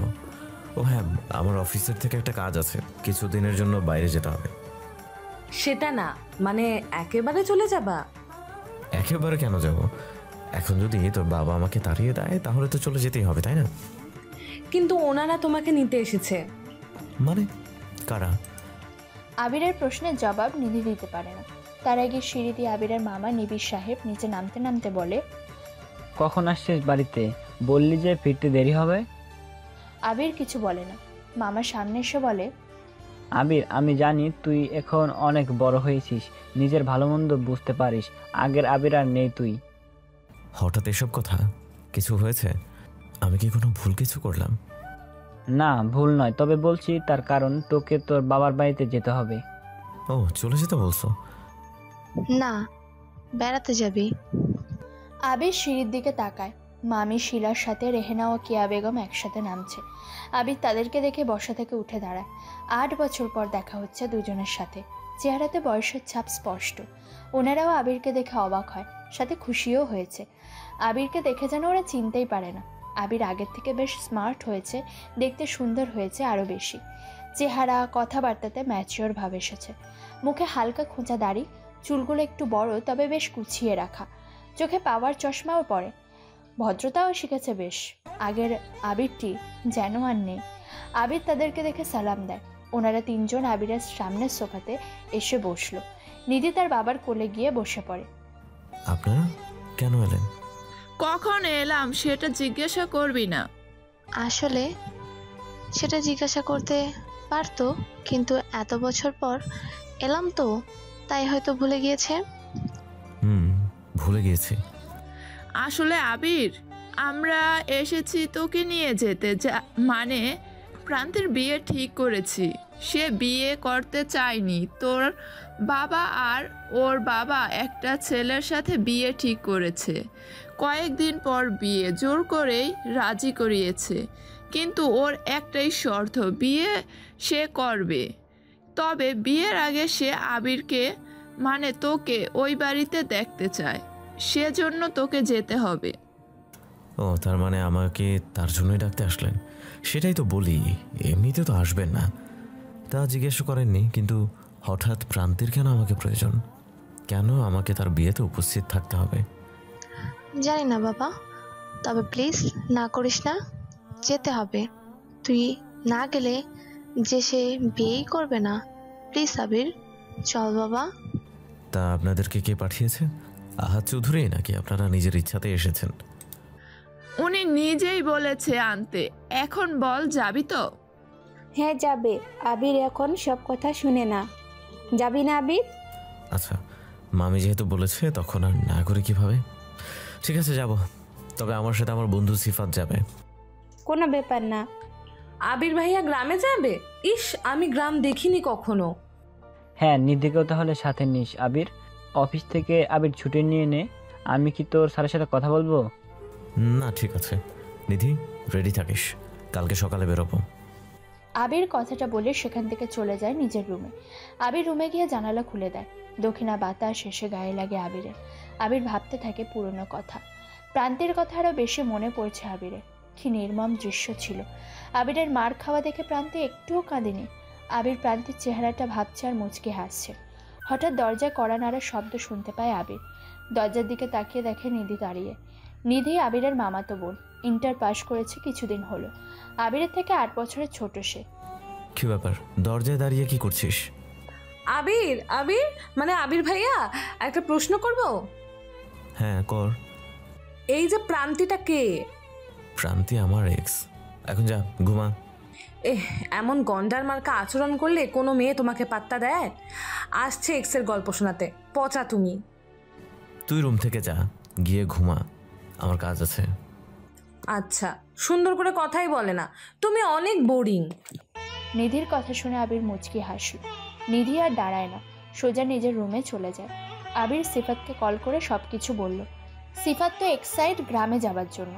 ও হ্যাঁ, আমার অফিসের থেকে একটা কাজ আছে, কিছুদিনের জন্য বাইরে যেতে হবে। সেটা না, মানে একেবারে চলে যাবা? একেবারে কেন যাব? এখন যদি তোর বাবা আমাকে তাড়িয়ে দেয় তাহলে তো চলে যেতেই হবে, তাই না? কিন্তু ওনারা তোমাকে নিতে এসেছে। মানে কারা? আবিরের প্রশ্নের জবাব নিধি দিতে পারে না। তার আগে সিঁড়ি দিয়ে আবিরের মামা নিবিড় সাহেব নিচে নামতে নামতে বলে, কখন আসছিস বাড়িতে? বললি যে ফিরতে দেরি হবে। আবির কিছু বলে না। মামা সামনে এসে বলে, আবির, আমি জানি তুই এখন অনেক বড় হয়েছিস, নিজের ভালো মন্দ বুঝতে পারিস। আগের আবির আর নেই তুই। হঠাৎ এসব কথা? কিছু হয়েছে? আমি কি কোনো ভুল কিছু করলাম? না, ভুল নয়, তবে বলছি তার কারণ তোকে তোর বাবার বাড়িতে যেতে হবে। ও, চলে যেতে বলছো? না, বেড়াতে যাবি। আবির সিঁড়ির দিকে তাকায়। মামি শিলার সাথে রেহেনা ও কিয়া বেগম একসাথে নামছে। আবির তাদেরকে দেখে বসা থেকে উঠে দাঁড়ায়। 8 বছর পর দেখা হচ্ছে দুজনের সাথে। চেহারাতে বয়সের ছাপ স্পষ্ট। ওনারাও আবিরকে দেখে অবাক হয়, সাথে খুশিও হয়েছে। আবিরকে দেখে যেন ওরা চিনতেই পারে না। আবির আগের থেকে বেশ স্মার্ট হয়েছে, দেখতে সুন্দর হয়েছে আরও বেশি। চেহারা, কথাবার্তাতে ম্যাচিওর ভাব এসেছে। মুখে হালকা খোঁচা দাড়ি, চুলগুলো একটু বড় তবে বেশ গুছিয়ে রাখা। চোখে পাওয়ার চশমাও পরে। ভদ্রতাও শিখেছে বেশ। আগের আবিরটি যেন আর নেই। আবির তাদেরকে দেখে সালাম দেয়। ওনারা 3জন আবিরের সামনের সোফাতে এসে বসলো। নিধি তার বাবার কোলে গিয়ে বসে পড়ে। আপনারা কেন এলেন? কখন এলাম সেটা জিজ্ঞাসা করবি না। আসলে সেটা জিজ্ঞাসা করতে পারতো, কিন্তু এত বছর পর এলাম তো, তাই হয়তো ভুলে গিয়েছে। ভুলে গিয়েছি। আসলে আবির, আমরা এসেছি তোকে নিয়ে যেতে, মানে প্রান্তের বিয়ে ঠিক করেছি। সে বিয়ে করতে চায়নি। তোর বাবা আর ওর বাবা একটা ছেলের সাথে বিয়ে ঠিক করেছে। কয়েকদিন পর বিয়ে জোর করেই রাজি করিয়েছে, কিন্তু ওর একটাই শর্ত, বিয়ে সে করবে, তবে বিয়ের আগে সে আবিরকে, মানে তোকে ওই বাড়িতে দেখতে চায়। সেজন্য তোকে যেতে হবে। ও, তার মানে আমাকে তার জন্যই ডাকতে আসলেন? সেটাই তো বলি, এমনিতে তো আসবেন না। তা জিজ্ঞেস করেননি, কিন্তু হঠাৎ প্রান্তির কেন আমাকে প্রয়োজন? কেন আমাকে তার বিয়েতে উপস্থিত থাকতে হবে? জানি না বাবা, তবে প্লিজ না করিস না, যেতে হবে। তুই না গেলে যে সে বিয়েই করবে না। প্লিজ আবির, চল বাবা। তা আপনাদেরকে কে পাঠিয়েছে? আহাদ চৌধুরী নাকি আপনারা নিজের ইচ্ছাতে এসেছেন? উনি নিজেই বলেছে আনতে। এখন বল, যাবি তো? হ্যাঁ যাবে। আবির এখন সব কথা শুনে না। যাবি না আবির? আচ্ছা, মামি যেহেতু বলেছে তখন আর না করে কিভাবে? ঠিক আছে, যাব। তবে আমার সাথে আমার বন্ধু সিফাত যাবে। কোনো ব্যাপার না। আবির ভাইয়া গ্রামে যাবে? ইস, আমি গ্রাম দেখিনি কখনো। হ্যাঁ, নিধিকেও তাহলে সাথে নিস। আবির, অফিস থেকে আবির ছুটি নিয়ে নে। আমি কি তোর স্যারের সাথে কথা বলবো? না, ঠিক আছে, নিধি, রেডি থাকিস, কালকে সকালে বেরোবো। আবির কথাটা বলে সেখান থেকে চলে যায় নিজের রুমে। আবির রুমে গিয়ে জানালা খুলে দেয়। দক্ষিণা বাতাস এসে গায়ে লাগে আবিরের। আবির ভাবতে থাকে পুরনো কথা। প্রান্তির কথা আরও বেশি মনে পড়ছে আবিরের। কি নির্মম দৃশ্য ছিল। আবিরের মার খাওয়া দেখে প্রান্তি একটুও কাঁদেনি। আবির প্রান্তির চেহারাটা ভাবছে আর মুচকি হাসছে। হঠাৎ দরজায় কড়া নাড়ার শব্দ শুনতে পায় আবির। দরজার দিকে তাকিয়ে দেখে নিধি দাঁড়িয়ে। নিধি আবিরের মামাতো বোন, ইন্টার পাশ করেছে কিছুদিন হলো। আবিরের থেকে 8 বছরের ছোট সে। কি ব্যাপার, দরজায় দাঁড়িয়ে কি করছিস? আবির আবির মানে আবির ভাইয়া, একটা প্রশ্ন করব? হ্যাঁ কর। এই যে প্রান্তিটা কে? প্রান্তি আমার এক্স। এখন যা, ঘুমা। এমন গন্ডার মার্কা আচরণ করলে কোনো মেয়ে তোমাকে পাত্তা দেয়? আসছে এক্সের গল্প শোনাতে, পচা তুমি। তুই রুম থেকে যা, গিয়ে ঘুমা, আমার কাজ আছে। আচ্ছা, সুন্দর করে কথাই বলে না, তুমি অনেক বোরিং। নিধির কথা শুনে আবির মুচকি হাসল। নিধি আর দাঁড়ায় না, সোজা নিজের রুমে চলে যায়। আবির সিফাতকে কল করে সব কিছু বলল। সিফাত তো এক্সাইট গ্রামে যাবার জন্য।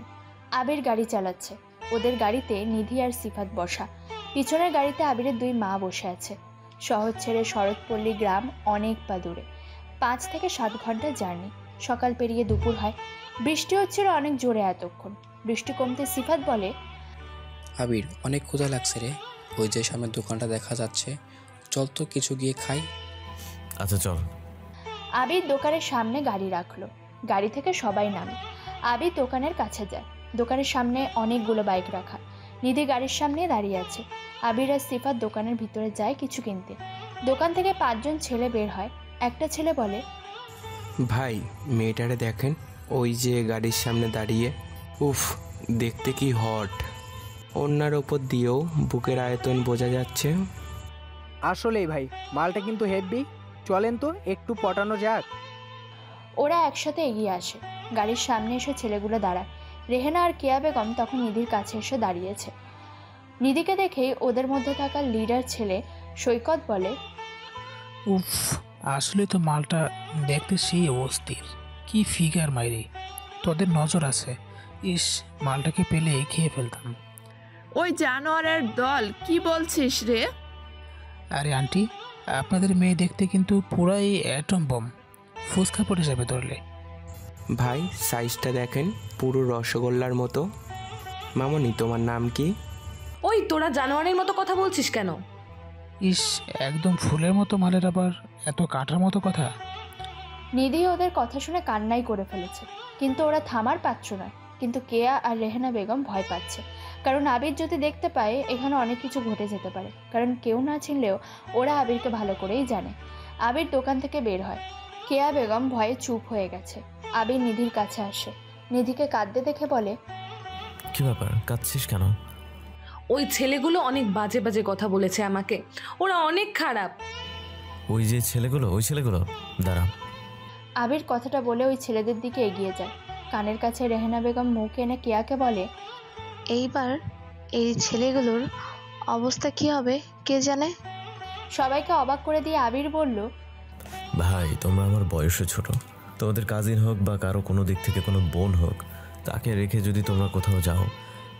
আবির গাড়ি চালাচ্ছে। ওদের গাড়িতে নিধি আর সিফাত বসা। পিছনের গাড়িতে আবিরের 2 মা বসে আছে। শহর ছেড়ে শরৎপল্লী গ্রাম অনেক পা দূরে। 5 থেকে 7 ঘন্টা জার্নি। সকাল পেরিয়ে দুপুর হয়। বৃষ্টি হচ্ছিল অনেক জোরে এতক্ষণ। বৃষ্টি কমতে সিফাত বলে, আবির অনেক ক্ষুধা লাগছে রে, ওই যে সামনের দোকানটা দেখা যাচ্ছে, চল তো কিছু গিয়ে খাই। আচ্ছা চল। আবির দোকানের সামনে গাড়ি রাখলো। গাড়ি থেকে সবাই নামে। আবির দোকানের কাছে যায়। দোকানের সামনে অনেকগুলো বাইক রাখা। নিধি গাড়ির সামনে দাঁড়িয়ে আছে। আবির আর সিফাত দোকানের ভিতরে যায় কিছু কিনতে। দোকান থেকে 5 জন ছেলে বের হয়। একটা ছেলে বলে, ভাই মেয়েটারে দেখেন, ওই যে গাড়ির সামনে দাঁড়িয়ে, উফ দেখতে কি হট, ওনার ওপর দিয়েও বুকের আয়তন বোঝা যাচ্ছে। আসলেই ভাই, মালটা কিন্তু হেভি। চলেন তো একটু পটানো যাক। ওরা একসাথে এগিয়ে আসে। গাড়ির সামনে এসে ছেলেগুলো দাঁড়ায়। রেহেনা আর কেয়া বেগম তখন নিধির কাছে এসে দাঁড়িয়েছে। নিধিকে দেখেই ওদের মধ্যে থাকা লিডার ছেলে সৈকত বলে, উফ আসলে তো মালটা দেখতে সেই অস্থির, কি ফিগার মাইরি, তোদের নজর আছে। ইস, মালটাকে পেলে খেয়ে ফেলতাম। ওই জানোয়ারের দল, কি বলছিস রে? আরে আন্টি, আপনাদের মেয়ে দেখতে কিন্তু পুরাই অ্যাটম বম, ফুসকা পড়ে যাবে ধরলে। ভাই সাইজটা দেখেন, পুরো রসগোল্লার মতো। মামনি তোমার নাম কি? ওই তোরা জানোয়ারের মতো কথা বলছিস কেন? ইস, একদম ফুলের মতো মালের আবার এত কাটার মতো কথা। নিধি ওদের কথা শুনে কান্নাই করে ফেলেছে। কিন্তু ওরা থামার পাত্র নয়। কিন্তু কেয়া আর রেহেনা বেগম ভয় পাচ্ছে। কারণ আবির যদি দেখতে পায় এখানে অনেক কিছু ঘটে যেতে পারে। কারণ কেউ না চিনলেও ওরা আবিরকে ভালো করেই জানে। আবির দোকান থেকে বের হয়। কেয়া বেগম ভয়ে চুপ হয়ে গেছে। আবির নিধির কাছে আসে। নিধিকে কাঁদতে দেখে বলে, কি ব্যাপার, কাঁদছিস কেন? ওই ছেলেগুলো অনেক বাজে বাজে কথা বলেছে আমাকে, ওরা অনেক খারাপ। ওই যে ছেলেগুলো, ওই ছেলেগুলো, দাঁড়া। আবির কথাটা বলে ওই ছেলেদের দিকে এগিয়ে যায়। কানের কাছে রেহেনা বেগম মুখ এনে কেয়াকে বলে, এইবার এই ছেলেগুলোর অবস্থা কি হবে কে জানে। সবাইকে অবাক করে দিয়ে আবির বলল, ভাই তোমরা আমার বয়সে ছোট। তোমাদের কাজিন হোক বা কারো কোনো দিক থেকে কোনো বোন হোক, তাকে রেখে যদি তোমরা কোথাও যাও,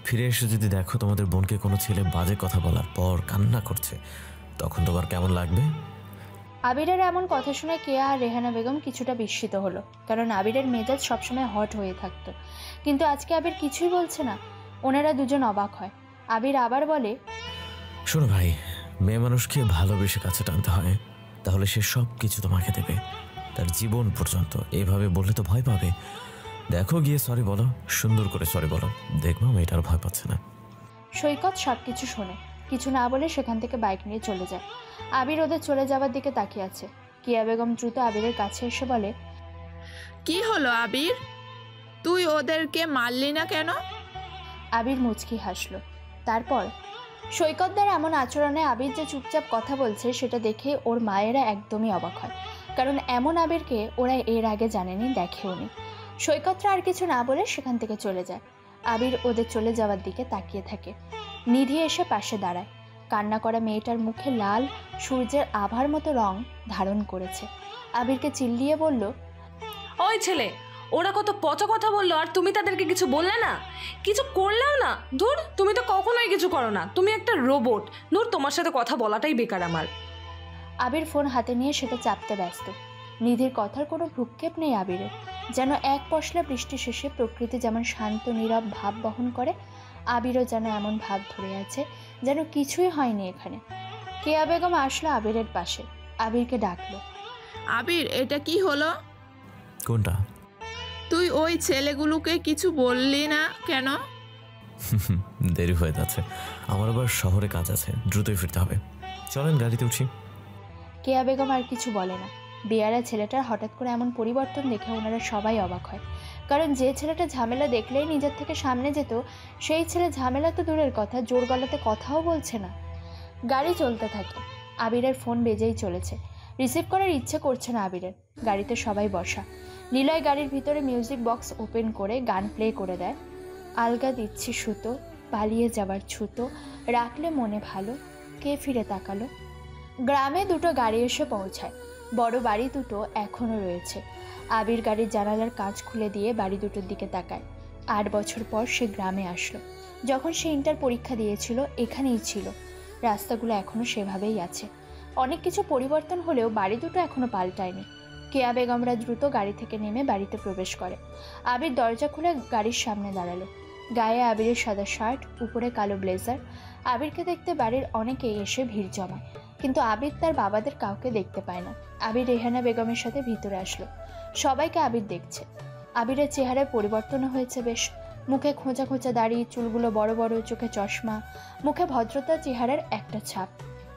ফিরে এসে যদি দেখো তোমাদের বোনকে কোনো ছেলে বাজে কথা বলার পর কান্না করছে, তখন তোমার কেমন লাগবে? আবিরের এমন কথা শুনে কেয়া আর রেহানা বেগম কিছুটা বিস্মিত হলো। কারণ আবিরের মেজাজ সবসময় হট হয়ে থাকতো। কিন্তু আজকে আবির কিছুই বলছে না। ওনারা দুজন অবাক হয়। আবির আবার বলে, শোনো ভাই, মেয়ে মানুষকে ভালোবেসে কাছে টানতে হয়, তাহলে সে সব কিছু তোমাকে দেবে, তার জীবন পর্যন্ত। এভাবে বললে তো ভয় পাবে। দেখো গিয়ে সরি বলো, সুন্দর করে সরি বলো, দেখবো মেয়েটার ভয় পাচ্ছে না। সৈকত সব কিছু শোনে। কিছু না বলে সেখান থেকে বাইক নিয়ে চলে যায়। আবির ওদের চলে যাওয়ার দিকে তাকিয়ে আছে। কিয়া বেগম দ্রুত আবিরের কাছে এসে বলে, কি হলো আবির, তুই ওদেরকে মারলি না কেন? আবির মুচকি হাসলো। তারপর সৈকতদের এমন আচরণে আবির যে চুপচাপ কথা বলছে সেটা দেখে ওর মায়েরা একদমই অবাক হয়। কারণ এমন আবিরকে ওরা এর আগে জানেনি, দেখেওনি। সৈকতরা আর কিছু না বলে সেখান থেকে চলে যায়। আবির ওদের চলে যাওয়ার দিকে তাকিয়ে থাকে। নিধি এসে পাশে দাঁড়ায়। কান্না করা মেয়েটার মুখে লাল সূর্যের আভার মতো রং ধারণ করেছে। আবিরকে চিল্লিয়ে বলল, ওই ছেলে, ওরা কত পচা কথা বললো আর তুমি তাদেরকে কিছু বললে না, কিছু করলেও না। ধুর, তুমি তো কখনোই কিছু করো না, তুমি একটা রোবট। ধুর, তোমার সাথে কথা বলাটাই বেকার আমার। আবির ফোন হাতে নিয়ে সেটা চাপতে ব্যস্ত। নিধির কথার কোনো ভ্রুক্ষেপ নেই আবিরের। যেন এক পশলা বৃষ্টি শেষে প্রকৃতি যেমন শান্ত নীরব ভাব বহন করে, আবিরও যেন এমন ভাব ধরে আছে যেন কিছুই হয়নি এখানে। কেয়া বেগম আসলো আবিরের পাশে, আবিরকে ডাকলো। আবির, এটা কি হলো? কোনটা? তুই ওই ছেলেগুলোকে কিছু বললি না কেন? দেরি হয়ে যাচ্ছে, আমার আবার শহরে কাজ আছে, দ্রুতই ফিরতে হবে। চলেন গাড়িতে উঠি। কেয়া বেগম আর কিছু বলে না। বেয়ারা ছেলেটার হঠাৎ করে এমন পরিবর্তন দেখে ওনারা সবাই অবাক হয়। কারণ যে ছেলেটা ঝামেলা দেখলেই নিজের থেকে সামনে যেত, সেই ছেলে ঝামেলা তো দূরের কথা, জোর গলাতে কথাও বলছে না। গাড়ি চলতে থাকে। আবিরের ফোন বেজেই চলেছে। রিসিভ করার ইচ্ছে করছে না আবিরের। গাড়িতে সবাই বসা। নিলয় গাড়ির ভিতরে মিউজিক বক্স ওপেন করে গান প্লে করে দেয়। আলগা দিচ্ছি সুতো, পালিয়ে যাবার ছুতো, রাখলে মনে ভালো, কে ফিরে তাকালো। গ্রামে দুটো গাড়ি এসে পৌঁছায়। বড় বাড়ি দুটো এখনও রয়েছে। আবির গাড়ির জানালার কাঁচ খুলে দিয়ে বাড়ি দুটোর দিকে তাকায়। 8 বছর পর সে গ্রামে আসলো। যখন সে ইন্টার পরীক্ষা দিয়েছিল এখানেই ছিল। রাস্তাগুলো এখনও সেভাবেই আছে। অনেক কিছু পরিবর্তন হলেও বাড়ি দুটো এখনও পাল্টায়নি। কেয়া বেগমরা দ্রুত গাড়ি থেকে নেমে বাড়িতে প্রবেশ করে। আবির দরজা খুলে গাড়ির সামনে দাঁড়ালো। গায়ে আবিরের সাদা শার্ট, উপরে কালো ব্লেজার। আবিরকে দেখতে বাড়ির অনেকেই এসে ভিড় জমায়, কিন্তু আবির তার বাবাদের কাউকে দেখতে পায় না। আবির রেহানা বেগমের সাথে ভিতরে আসলো। সবাইকে আবির দেখছে। আবিরের চেহারায় পরিবর্তন হয়েছে বেশ। মুখে খোঁচা খোঁচা দাড়ি, চুলগুলো বড় বড়, চোখে চশমা, মুখে ভদ্রতা চেহারার একটা ছাপ।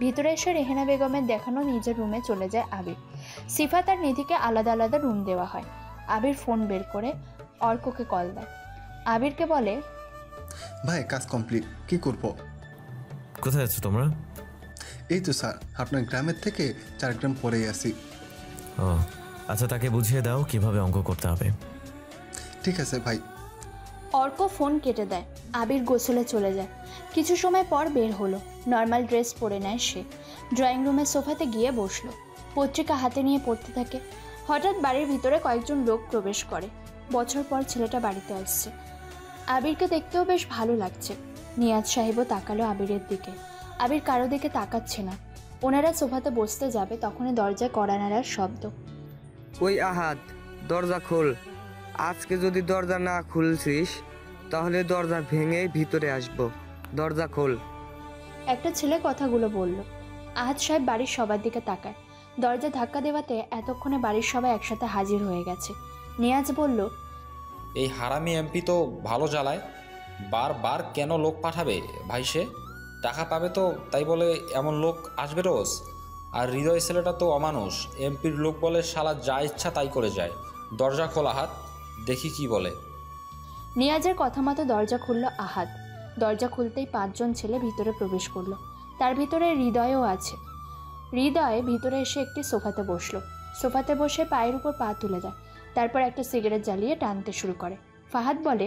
ভিতরে এসে রেহানা বেগমের দেখানো নিজের রুমে চলে যায় আবির। সিফাত আর নিধিকে আলাদা আলাদা রুম দেওয়া হয়। আবির ফোন বের করে অর্ককে কল দেয়। আবিরকে বলে, ভাই কাজ কমপ্লিট, কি করব? কোথায় আছো তোমরা? এই তো স্যার, আপনার গ্রামের থেকে 4 গ্রাম পরেই আসি। ও আচ্ছা, তাকে বুঝিয়ে দাও কিভাবে অঙ্ক করতে হবে। ঠিক আছে ভাই। অর্ক ফোন কেটে দেয়। আবির গোসলে চলে যায়। কিছু সময় পর বের হলো। নর্মাল ড্রেস পরে নেয় সে। ড্রয়িং রুমের সোফাতে গিয়ে বসলো। পত্রিকা হাতে নিয়ে পড়তে থাকে। হঠাৎ বাড়ির ভিতরে কয়েকজন লোক প্রবেশ করে। বছর পর ছেলেটা বাড়িতে আসছে। আবিরকে দেখতেও বেশ ভালো লাগছে। নিয়াজ সাহেবও তাকালো আবিরের দিকে। আবির কারো দিকে তাকাচ্ছে না। ওনারা সোফাতে বসতে যাবে তখনই দরজায় কড়া নাড়ার শব্দ। ওই আহাদ, দরজা খোল। আজকে যদি দরজা না খুলছিস তাহলে দরজা ভেঙে ভিতরে আসবো। দরজা খোল। একটা ছেলে কথাগুলো বলল। আহাদ সাহেব বাড়ির সবার দিকে তাকায়। দরজা ধাক্কা দেওয়াতে এতক্ষণে বাড়ির সবাই একসাথে হাজির হয়ে গেছে। নিয়াজ বলল, এই হারামি এমপি তো ভালো জ্বালায়, বারবার কেন লোক পাঠাবে ভাই? সে টাকা পাবে তো তাই বলে এমন লোক আসবে রোজ? আর হৃদয় ছেলেটা তো অমানুষ। এমপির লোক বলে শালা যা ইচ্ছা তাই করে যায়। দরজা খোলা হাত, দেখি কি বলে। নিয়াজের কথা মতো দরজা খুলল আহাদ। দরজা খুলতেই 5 জন ছেলে ভিতরে প্রবেশ করলো। তার ভিতরে হৃদয়ও আছে। হৃদয় ভিতরে এসে একটি সোফাতে বসলো। সোফাতে বসে পায়ের উপর পা তুলে দেয়। তারপর একটা সিগারেট জ্বালিয়ে টানতে শুরু করে। ফাহাদ বলে,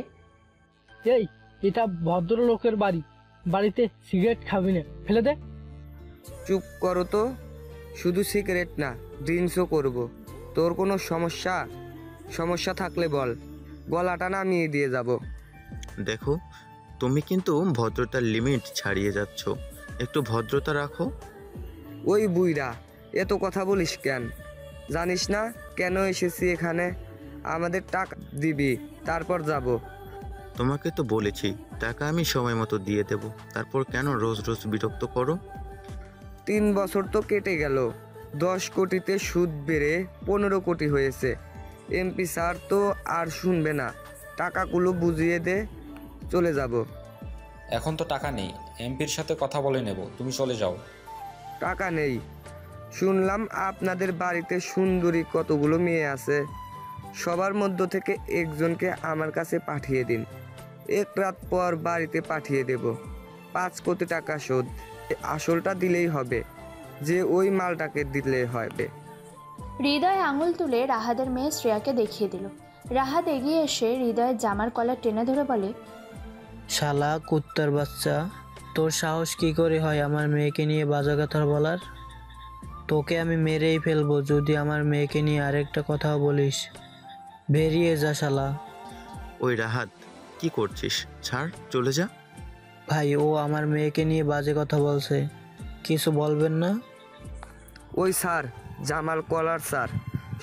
এই এটা ভদ্রলোকের বাড়ি, বাড়িতে সিগারেট খাবি না, ফেলে দে। চুপ করো তো। শুধু সিগারেট না, ড্রিঙ্কসও করবো। তোর কোনো সমস্যা থাকলে বল, গলাটা নামিয়ে দিয়ে যাব। দেখো, তুমি কিন্তু ভদ্রতার লিমিট ছাড়িয়ে যাচ্ছ, একটু ভদ্রতা রাখো। ওই বুইরা, এত কথা বলিস কেন? জানিস না কেন এসেছি এখানে? আমাদের টাকা দিবি, তারপর যাব। তোমাকে তো বলেছি টাকা আমি সময় মতো দিয়ে দেব, তারপর কেন রোজ রোজ বিরক্ত করো? 3 বছর তো কেটে গেল। 10 কোটিতে সুদ বেড়ে 15 কোটি হয়েছে। এমপি স্যার তো আর শুনবে না। টাকাগুলো বুঝিয়ে দে, চলে যাব। এখন তো টাকা নেই, এমপির সাথে কথা বলে নেব, তুমি চলে যাও। টাকা নেই? শুনলাম আপনাদের বাড়িতে সুন্দরী কতগুলো মেয়ে আছে। সবার মধ্য থেকে একজনকে আমার কাছে পাঠিয়ে দিন। 1 রাত পর বাড়িতে পাঠিয়ে দেব। 5 কোটি টাকা শোধ। আসলটা দিলেই হবে, যে ওই মালটাকে দিলেই হবে। হৃদয় আঙুল তুলে রাহাদের মেয়ে শ্রেয়াকে দেখিয়ে দিল। রাহাত এগিয়ে এসে হৃদয়ের জামার কলার টেনে ধরে বলে, শালা কুত্তার বাচ্চা, তোর সাহস কি করে হয় আমার মেয়েকে নিয়ে বাজে কথা বলার? তোকে আমি মেরেই ফেলবো যদি আমার মেয়েকে নিয়ে আরেকটা কথাও বলিস। বেরিয়ে যা শালা। ওই রাহাত, কি করছিস? ছাড়, চলে যা। ভাই, ও আমার মেয়েকে নিয়ে বাজে কথা বলছে, কিছু বলবেন না? ওই স্যার, জামাল কলার স্যার,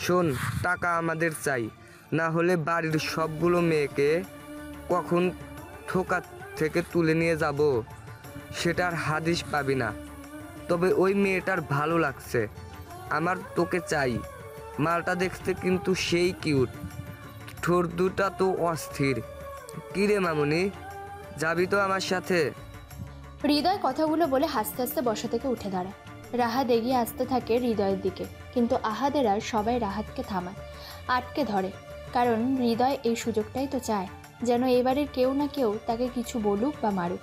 শোন, টাকা আমাদের চাই, না হলে বাড়ির সবগুলো মেয়েকে কখন ঠোকা থেকে তুলে নিয়ে যাব সেটার হাদিস পাবি না। তবে ওই মেয়েটার ভালো লাগছে, আমার তোকে চাই। মালটা দেখতে কিন্তু সেই কিউট, ঠোঁট দুটা তো অস্থির। কিরে মামুনি, যাবি তো আমার সাথে? হৃদয় কথাগুলো বলে হাসতে হাসতে বসা থেকে উঠে দাঁড়ায়। রাহাত এগিয়ে আসতে থাকে হৃদয়ের দিকে, কিন্তু আহাদের আর সবাই রাহাতকে থামায়, আটকে ধরে। কারণ হৃদয় এই সুযোগটাই তো চায়, যেন এবারের কেউ না কেউ তাকে কিছু বলুক বা মারুক।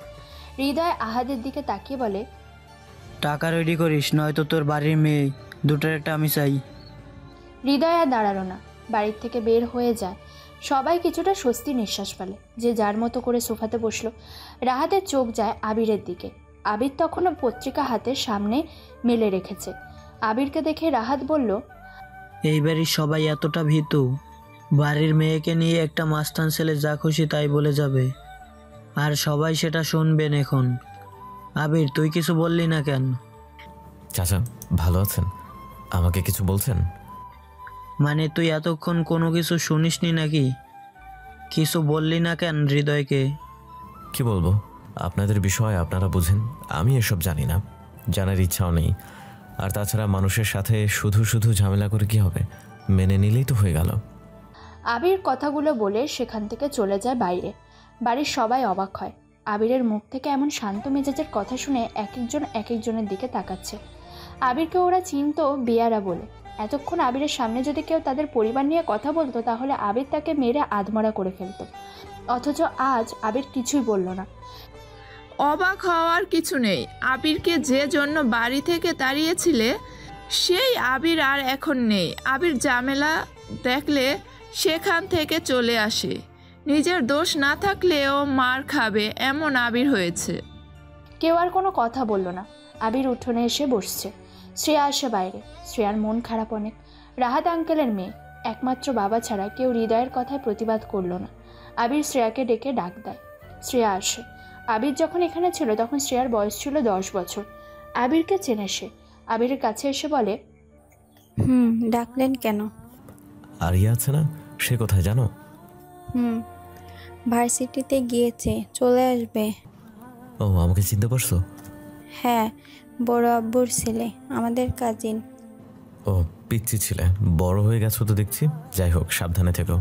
হৃদয় আহাদের দিকে তাকিয়ে বলে, টাকা রেডি করিস, নয়তো তোর বাড়ির মেয়ে দুটোর একটা আমি চাই। হৃদয় আর দাঁড়ালো না, বাড়ির থেকে বের হয়ে যায়। সবাই কিছুটা স্বস্তি নিঃশ্বাস ফেলে, যে যার মতো করে সোফাতে বসলো। রাহাতের চোখ যায় আবিরের দিকে। আবির তখনও পত্রিকা হাতের সামনে মেলে রেখেছে। আবিরকে দেখে রাহাত বলল, এই বাড়ির সবাই এতটা ভীতু, বাড়ির মেয়েকে নিয়ে একটা মাস্তান ছেলে যা খুশি তাই বলে যাবে, আর সবাই সেটা শুনবেন এখন। আবির, তুই কিছু বললি না কেন? চাচা ভালো আছেন? আমাকে কিছু বলছেন? মানে তুই এতক্ষণ কোনো কিছু শুনিসনি নাকি? কিছু বললি না কেন হৃদয়কে? কি বলবো, আপনাদের বিষয় আপনারা বুঝেন, আমি এসব জানি না, জানার ইচ্ছাও নেই। আর তাছাড়া মানুষের সাথে শুধু শুধু ঝামেলা করে কি হবে, মেনে নিলেই তো হয়ে গেল। আবির কথাগুলো বলে সেখান থেকে চলে যায় বাইরে। বাড়ির সবাই অবাক হয়। আবিরের মুখ থেকে এমন শান্ত মেজাজের কথা শুনে এক একজনের দিকে তাকাচ্ছে। আবিরকে ওরা চিনত বেয়ারা বলে। এতক্ষণ আবিরের সামনে যদি কেউ তাদের পরিবার নিয়ে কথা বলতো, তাহলে আবির তাকে মেরে আধমরা করে ফেলতো। অথচ আজ আবির কিছুই বলল না। অবাক হওয়ার কিছু নেই, আবিরকে যে জন্য বাড়ি থেকে তাড়িয়েছিলে সেই আবির আর এখন নেই। আবির ঝামেলা দেখলে সেখান থেকে চলে আসে, নিজের দোষ না থাকলেও মার খাবে এমন আবির হয়েছে। কেউ আর কোনো কথা বলল না। আবির উঠোনে এসে বসছে। শ্রেয়া আসে বাইরে। শ্রেয়ার মন খারাপ অনেক। রাহাত আঙ্কেলের মেয়ে, একমাত্র বাবা ছাড়া কেউ হৃদয়ের কথায় প্রতিবাদ করল না। আবির শ্রেয়াকে ডেকে ডাক দেয়। শ্রেয়া আসে। আবির যখন এখানে ছিল তখন শ্রেয়ার বয়স ছিল 10 বছর। আবিরকে চেনে সে। আবিরের কাছে এসে বলে, ডাকলেন কেন? আরিয়া আছে না, সে কোথায় জানো? ভার্সিটিতে গিয়েছে, চলে আসবে। ও, আমাকে চিনতে পারছো? হ্যাঁ, বড় আব্বুর ছেলে, আমাদের কাজিন। ও, পিচ্ছি ছিলে, বড় হয়ে গেছো তো দেখছি। যাই হোক, সাবধানে থেকো।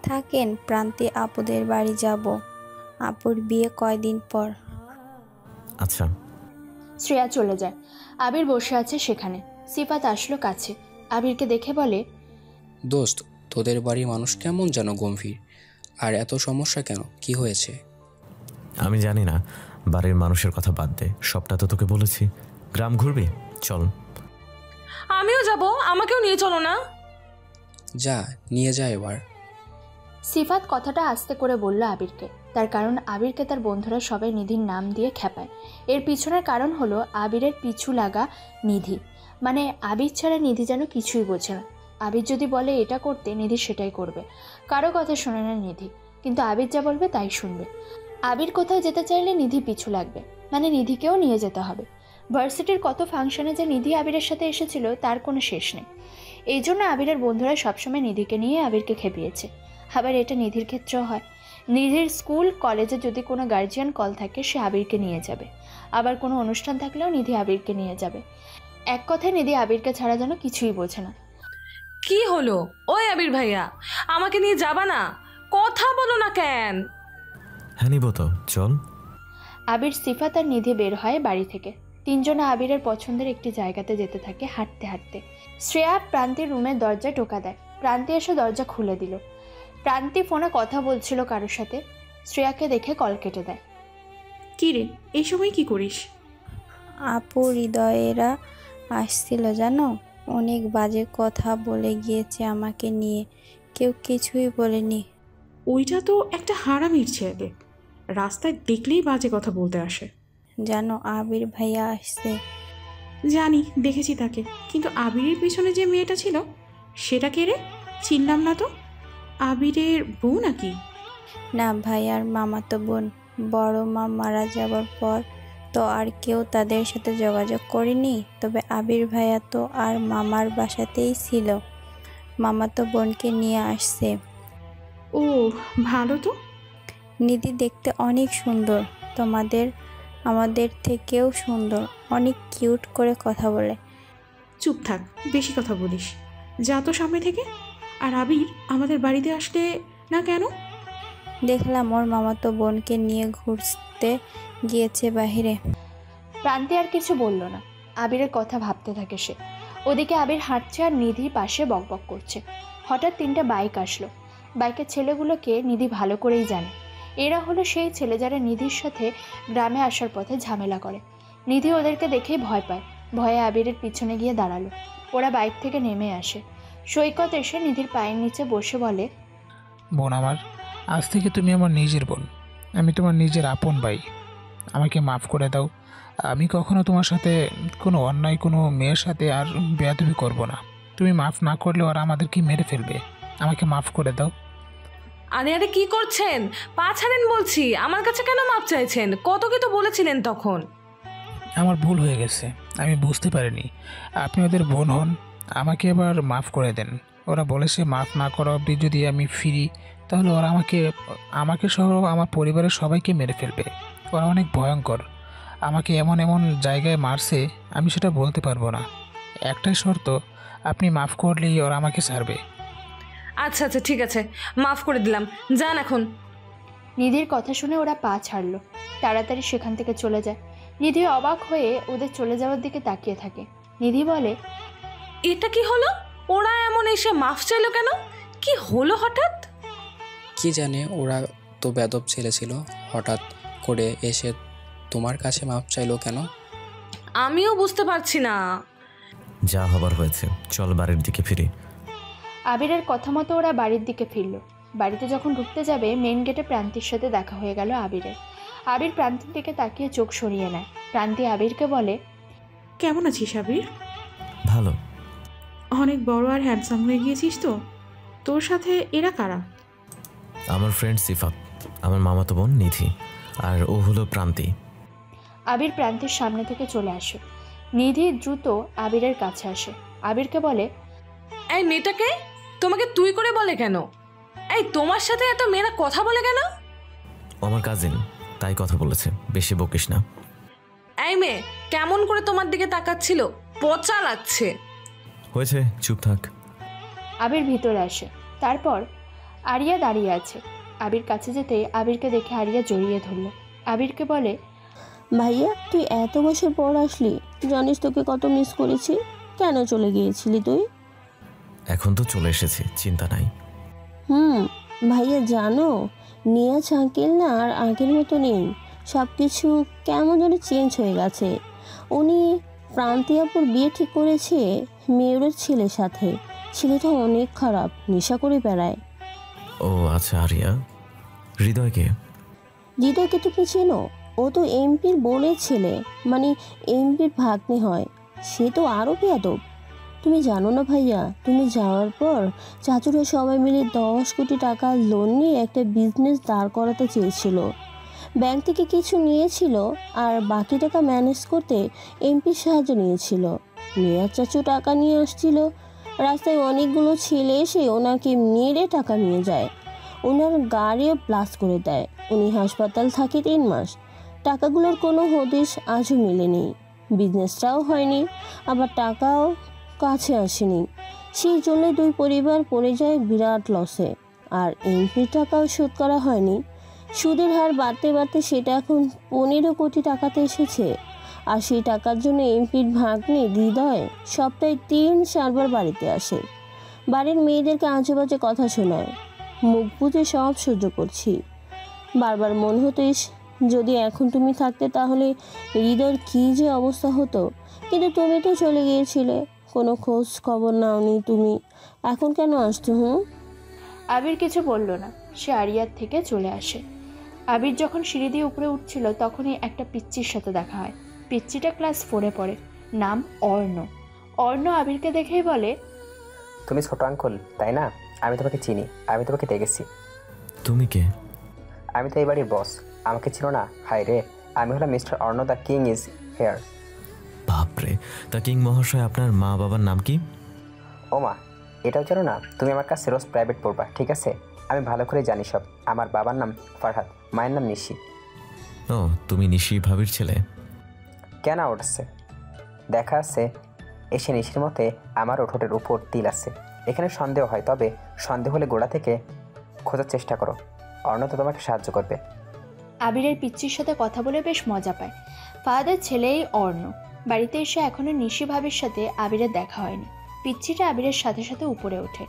থাকেন, প্রান্তি আপুদের বাড়ি যাব, আপুর বিয়ে কয়দিন পর। আচ্ছা। শ্রেয়া চলে যায়। আবির বসে আছে সেখানে। সিফাত আসলো কাছে। আবিরকে দেখে বলে, দোস্ত, তোদের বাড়ির মানুষ কেমন যেন গম্ভীর, আর এত সমস্যা কেন, কি হয়েছে? আমি জানি না, বাড়ির মানুষের কথা বাদ দে, সবটা তো তোকে বলেছি। গ্রাম ঘুরবি? চল। আমিও যাব, আমাকেও নিয়ে চলো না। যা, নিয়ে যা এবার। সিফাত কথাটা আস্তে করে বলল আবিরকে। তার কারণ আবিরকে তার বন্ধুরা সবাই নিধির নাম দিয়ে খেপায়। এর পিছনের কারণ হলো আবিরের পিছু লাগা নিধি। মানে আবির ছাড়া নিধি যেন কিছুই বোঝে না। আবির যদি বলে এটা করতে, নিধি সেটাই করবে। কারো কথা শোনে না নিধি, কিন্তু আবির যা বলবে তাই শুনবে। আবির কোথাও যেতে চাইলে নিধি পিছু লাগবে, মানে নিধিকেও নিয়ে যেতে হবে। ভার্সিটির কত ফাংশনে যে নিধি আবিরের সাথে এসেছিল তার কোনো শেষ নেই। এই জন্য আবিরের বন্ধুরা সবসময় নিধিকে নিয়ে আবিরকে খেপিয়েছে। আবার এটা নিধির ক্ষেত্রেও হয়। নিধির স্কুল কলেজে যদি কোনো গার্জিয়ান কল থাকে, সে আবিরকে নিয়ে যাবে। আবার কোনো অনুষ্ঠান থাকলেও নিধি আবিরকে নিয়ে যাবে। এক কথায় নিধি আবিরকে ছাড়া যেন কিছুই বোঝে না। কি হলো? ওই আবির ভাইয়া, আমাকে নিয়ে যাবা না? কথা বলো না কেন? হ্যাঁ, নিব তো, চল। আবির, সিফাত আর নিধি বের হয় বাড়ি থেকে। তিনজনে আবিরের পছন্দের একটি জায়গাতে যেতে থাকে হাঁটতে হাঁটতে। শ্রেয়া প্রান্তির রুমের দরজায় টোকা দেয়। প্রান্তি এসে দরজা খুলে দিল। প্রান্তি ফোনে কথা বলছিল কারোর সাথে। শ্রেয়াকে দেখে কল কেটে দেয়। কি রে, এই সময় কি করিস? আপু হৃদয়েরা আসছিল জানো, অনেক বাজে কথা বলে গিয়েছে আমাকে নিয়ে, কেউ কিছুই বলেনি। ওইটা তো একটা হারামির ছেলে, রাস্তায় দেখলেই বাজে কথা বলতে আসে। জানো আবির ভাইয়া আসছে? জানি, দেখেছি তাকে, কিন্তু আবিরের পিছনে যে মেয়েটা ছিল সেটা কে রে? চিনলাম না তো, আবিরের বউ নাকি? না ভাইয়ার মামাতো বোন। বড় মা মারা যাবার পর তো আর কেউ তাদের সাথে যোগাযোগ করেনি, তবে আবির ভাইয়া তো আর মামার বাসাতেই ছিল, মামাতো বোনকে নিয়ে আসছে। ও ভালো তো। নিধি দেখতে অনেক সুন্দর, আমাদের থেকেও সুন্দর, অনেক কিউট করে কথা বলে। চুপ থাক, বেশি কথা বলিস, যা তো সামনে থেকে। আর আবির আমাদের বাড়িতে আসলে না কেন? দেখলাম ওর মামাতো বোনকে নিয়ে ঘুরতে গিয়েছে বাহিরে। প্রান্তি আর কিছু বলল না, আবিরের কথা ভাবতে থাকে সে। ওদিকে আবির হাঁটছে আর নিধি পাশে বকবক করছে। হঠাৎ 3টা বাইক আসলো। বাইকের ছেলেগুলোকে নিধি ভালো করেই জানে। এরা হলো সেই ছেলে যারা নিধির সাথে গ্রামে আসার পথে ঝামেলা করে। নিধি ওদেরকে দেখেই ভয় পায়। ভয়ে আবিরের পিছনে গিয়ে দাঁড়ালো। ওরা বাইক থেকে নেমে আসে। সৈকত এসে নিধির পায়ের নিচে বসে বলে, বোন আমার, আজ থেকে তুমি আমার নিজের বোন, আমি তোমার নিজের আপন ভাই। আমাকে মাফ করে দাও। আমি কখনো তোমার সাথে কোনো অন্যায় কোনো মেয়ের সাথে আর বেয়াদবি করব না। তুমি মাফ না করলে ওরা আমাদেরকে মেরে ফেলবে। আমাকে মাফ করে দাও। আরে আরে কি করছেন? পা ছাড়েন বলছি। আমার কাছে কেন মাপ চাইছেন? কত কি তো বলেছিলেন তখন। আমার ভুল হয়ে গেছে, আমি বুঝতে পারিনি আপনি ওদের বোন হন। আমাকে এবার মাফ করে দেন। ওরা বলেছে মাফ না করা অবধি যদি আমি ফিরি তাহলে ওরা আমাকে সহ আমার পরিবারের সবাইকে মেরে ফেলবে। ওরা অনেক ভয়ঙ্কর। আমাকে এমন এমন জায়গায় মারছে আমি সেটা বলতে পারবো না। একটাই শর্ত, আপনি মাফ করলেই ওরা আমাকে ছাড়বে। আচ্ছা আচ্ছা ঠিক আছে, মাফ করে দিলাম, যান এখন। নিধির কথা শুনে ওরা পা ছাড়লো। তাড়াতাড়ি সেখান থেকে চলে যায়। নিধি অবাক হয়ে ওদের চলে যাওয়ার দিকে তাকিয়ে থাকে। নিধি বলে, এটা কি হলো? ওরা এমন এসে মাফ চাইলো কেন? কি হলো হঠাৎ? কি জানে, ওরা তো বেদব ছেলে ছিল, হঠাৎ করে এসে তোমার কাছে মাপ চাইলো কেন? আমিও বুঝতে পারছি না। যা হবার হয়েছে, চল বাড়ির দিকে ফিরি। আবিরের কথা মতো ওরা বাড়ির দিকে ফিরল। বাড়িতে যখন ঢুকতে যাবে মেন গেটে প্রান্তির সাথে দেখা হয়ে গেল আবিরের। আবির প্রান্তির দিকে তাকিয়ে চোখ সরিয়ে নেয়। প্রান্তি আবিরকে বলে, কেমন আছিস আবির? ভালো। অনেক বড় আর হ্যান্ডসাম হয়ে গিয়েছিস তো। তোর সাথে এরা কারা? আমার ফ্রেন্ড সিফাত, আমার মামাতো বোন নিধি, আর ও হলো প্রান্তি। আবির প্রান্তির সামনে থেকে চলে আসে। নিধি দ্রুত আবিরের কাছে আসে। আবিরকে বলে, এই মেয়েটাকে তোমাকে তুই করে বলে কেন? এই তোমার সাথে এত মেয়েরা কথা বলে কেন? আমার কাজিন, তাই কথা বলেছে, বেশি বকিস না। এই মেয়ে কেমন করে তোমার দিকে তাকাচ্ছিল, পচা লাগছে। হয়েছে, চুপ থাক। আবির ভিতরে আসে। তারপর আরিয়া দাঁড়িয়ে আছে। আবির কাছে যেতে আবিরকে দেখে আরিয়া জড়িয়ে ধরল। আবিরকে বলে, ভাইয়া তুই এত বছর পর আসলি, জানিস তোকে কত মিস করেছি। কেন চলে গিয়েছিলি তুই? এখন তো চলে এসেছি, চিন্তা নাই। ভাইয়া জানো, নিয়াজ আঙ্কেল না আর আগের মতো নেই। সব কিছু কেমন যেন চেঞ্জ হয়ে গেছে। উনি প্রান্তি আপুর বিয়ে ঠিক করেছে মেয়রের ছেলের সাথে। ছেলেটা অনেক খারাপ, নেশা করে বেড়ায়। ও আচ্ছা। আরিয়া, হৃদয়কে? হৃদয়কে তো কি চেনো? ও তো এমপির বোনের ছেলে, মানে এমপির ভাগ্নে হয়। সে তো আরও বেয়াদব। তুমি জানো না ভাইয়া, তুমি যাওয়ার পর চাচুরা সবাই মিলে 10 কোটি টাকা লোন নিয়ে একটা বিজনেস দাঁড় করাতে চেয়েছিল। ব্যাংক থেকে কিছু নিয়েছিল আর বাকি টাকা ম্যানেজ করতে এমপির সাহায্য নিয়েছিল। মেয়ার চাচু টাকা নিয়ে আসছিল। রাস্তায় অনেকগুলো ছেলে এসে ওনাকে মেরে টাকা নিয়ে যায়। ওনার গাড়িও ব্লাস্ট করে দেয়। উনি হাসপাতাল থাকে 3 মাস। টাকাগুলোর কোনো হদিশ আজও মেলেনি। বিজনেসটাও হয়নি, আবার টাকাও কাছে আসেনি। সেই জন্য 2 পরিবার পড়ে যায় বিরাট লসে। আর এমপির টাকাও শোধ করা হয়নি। সুদের হার বাড়তে বাড়তে সেটা এখন 15 কোটি টাকাতে এসেছে। আর সেই টাকার জন্য এমপির ভাগ্নে হৃদয় সপ্তাহে 3-4 বার বাড়িতে আসে। বাড়ির মেয়েদেরকে আজেবাজে কথা শোনায়। মুখ বুঝে সব সহ্য করছি। বারবার মনে হতো, যদি এখন তুমি থাকতে তাহলে হৃদয়ের কী যে অবস্থা হতো। কিন্তু তুমি তো চলে গিয়েছিলে, কোনো খোঁজ খবর নাওনি তুমি। এখন কেন আসছো? আবির কিছু বলল না। সে আরিয়ার থেকে চলে আসে। আবির যখন সিঁড়ি দিয়ে উপরে উঠছিল তখনই একটা পিচ্চির সাথে দেখা হয়। পিচ্চিটা ক্লাস 4-এ পড়ে, নাম অর্ণ। অর্ণ আবিরকে দেখেই বলে, তুমি ছোট আঙ্কুল তাই না? আমি তোমাকে চিনি, আমি তোমাকে দেখেছি। তুমি কে? আমি তো এই বাড়ির বস, আমাকে ছিল না? হাই রে, আমি হলাম mister Arna, the king is here. বাপরে, তা কিং মহাশয় আপনার মা বাবার নাম কি? ও মা, এটাও জানো না? তুমি আমার কাছে রোজ প্রাইভেট পড়বা, ঠিক আছে? আমি ভালো করে জানি সব। আমার বাবার নাম ফারহাদ, মায়ের নাম নিশি। ও, তুমি নিশি ভাবির ছেলে? কেন উঠছে? দেখা আছে এসে নিশির মতে আমারও ঠোঁটের উপর তিল আছে। এখানে সন্দেহ হয়, তবে সন্দেহ হলে গোড়া থেকে খোঁজার চেষ্টা করো। অর্ণ তো তোমাকে সাহায্য করবে। আবিরের পিচ্চির সাথে কথা বলে বেশ মজা পায়। ফাহাদের ছেলেই অর্ণ। বাড়িতে এসে এখনও নিশি ভাবির সাথে আবিরের দেখা হয়নি। পিচ্চিটা আবিরের সাথে সাথে উপরে ওঠে।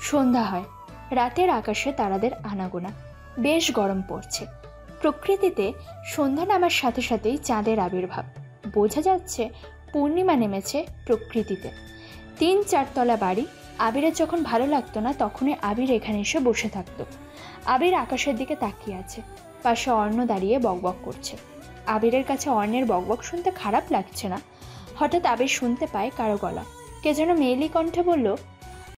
সন্ধ্যা হয়। রাতের আকাশে তারাদের আনাগোনা। বেশ গরম পড়ছে। প্রকৃতিতে সন্ধ্যা নামার সাথে সাথেই চাঁদের আবির্ভাব। বোঝা যাচ্ছে পূর্ণিমা নেমেছে প্রকৃতিতে। 3-4 তলা বাড়ি। আবিরের যখন ভালো লাগতো না তখনই আবির এখানে এসে বসে থাকতো। আবির আকাশের দিকে তাকিয়ে আছে। পাশে অর্ণ দাঁড়িয়ে বকবক করছে। আবিরের কাছে অর্ণের বকবক শুনতে খারাপ লাগছে না। হঠাৎ আবির শুনতে পায় কারো গলা। কে যেন মেয়েলি কণ্ঠে বলল,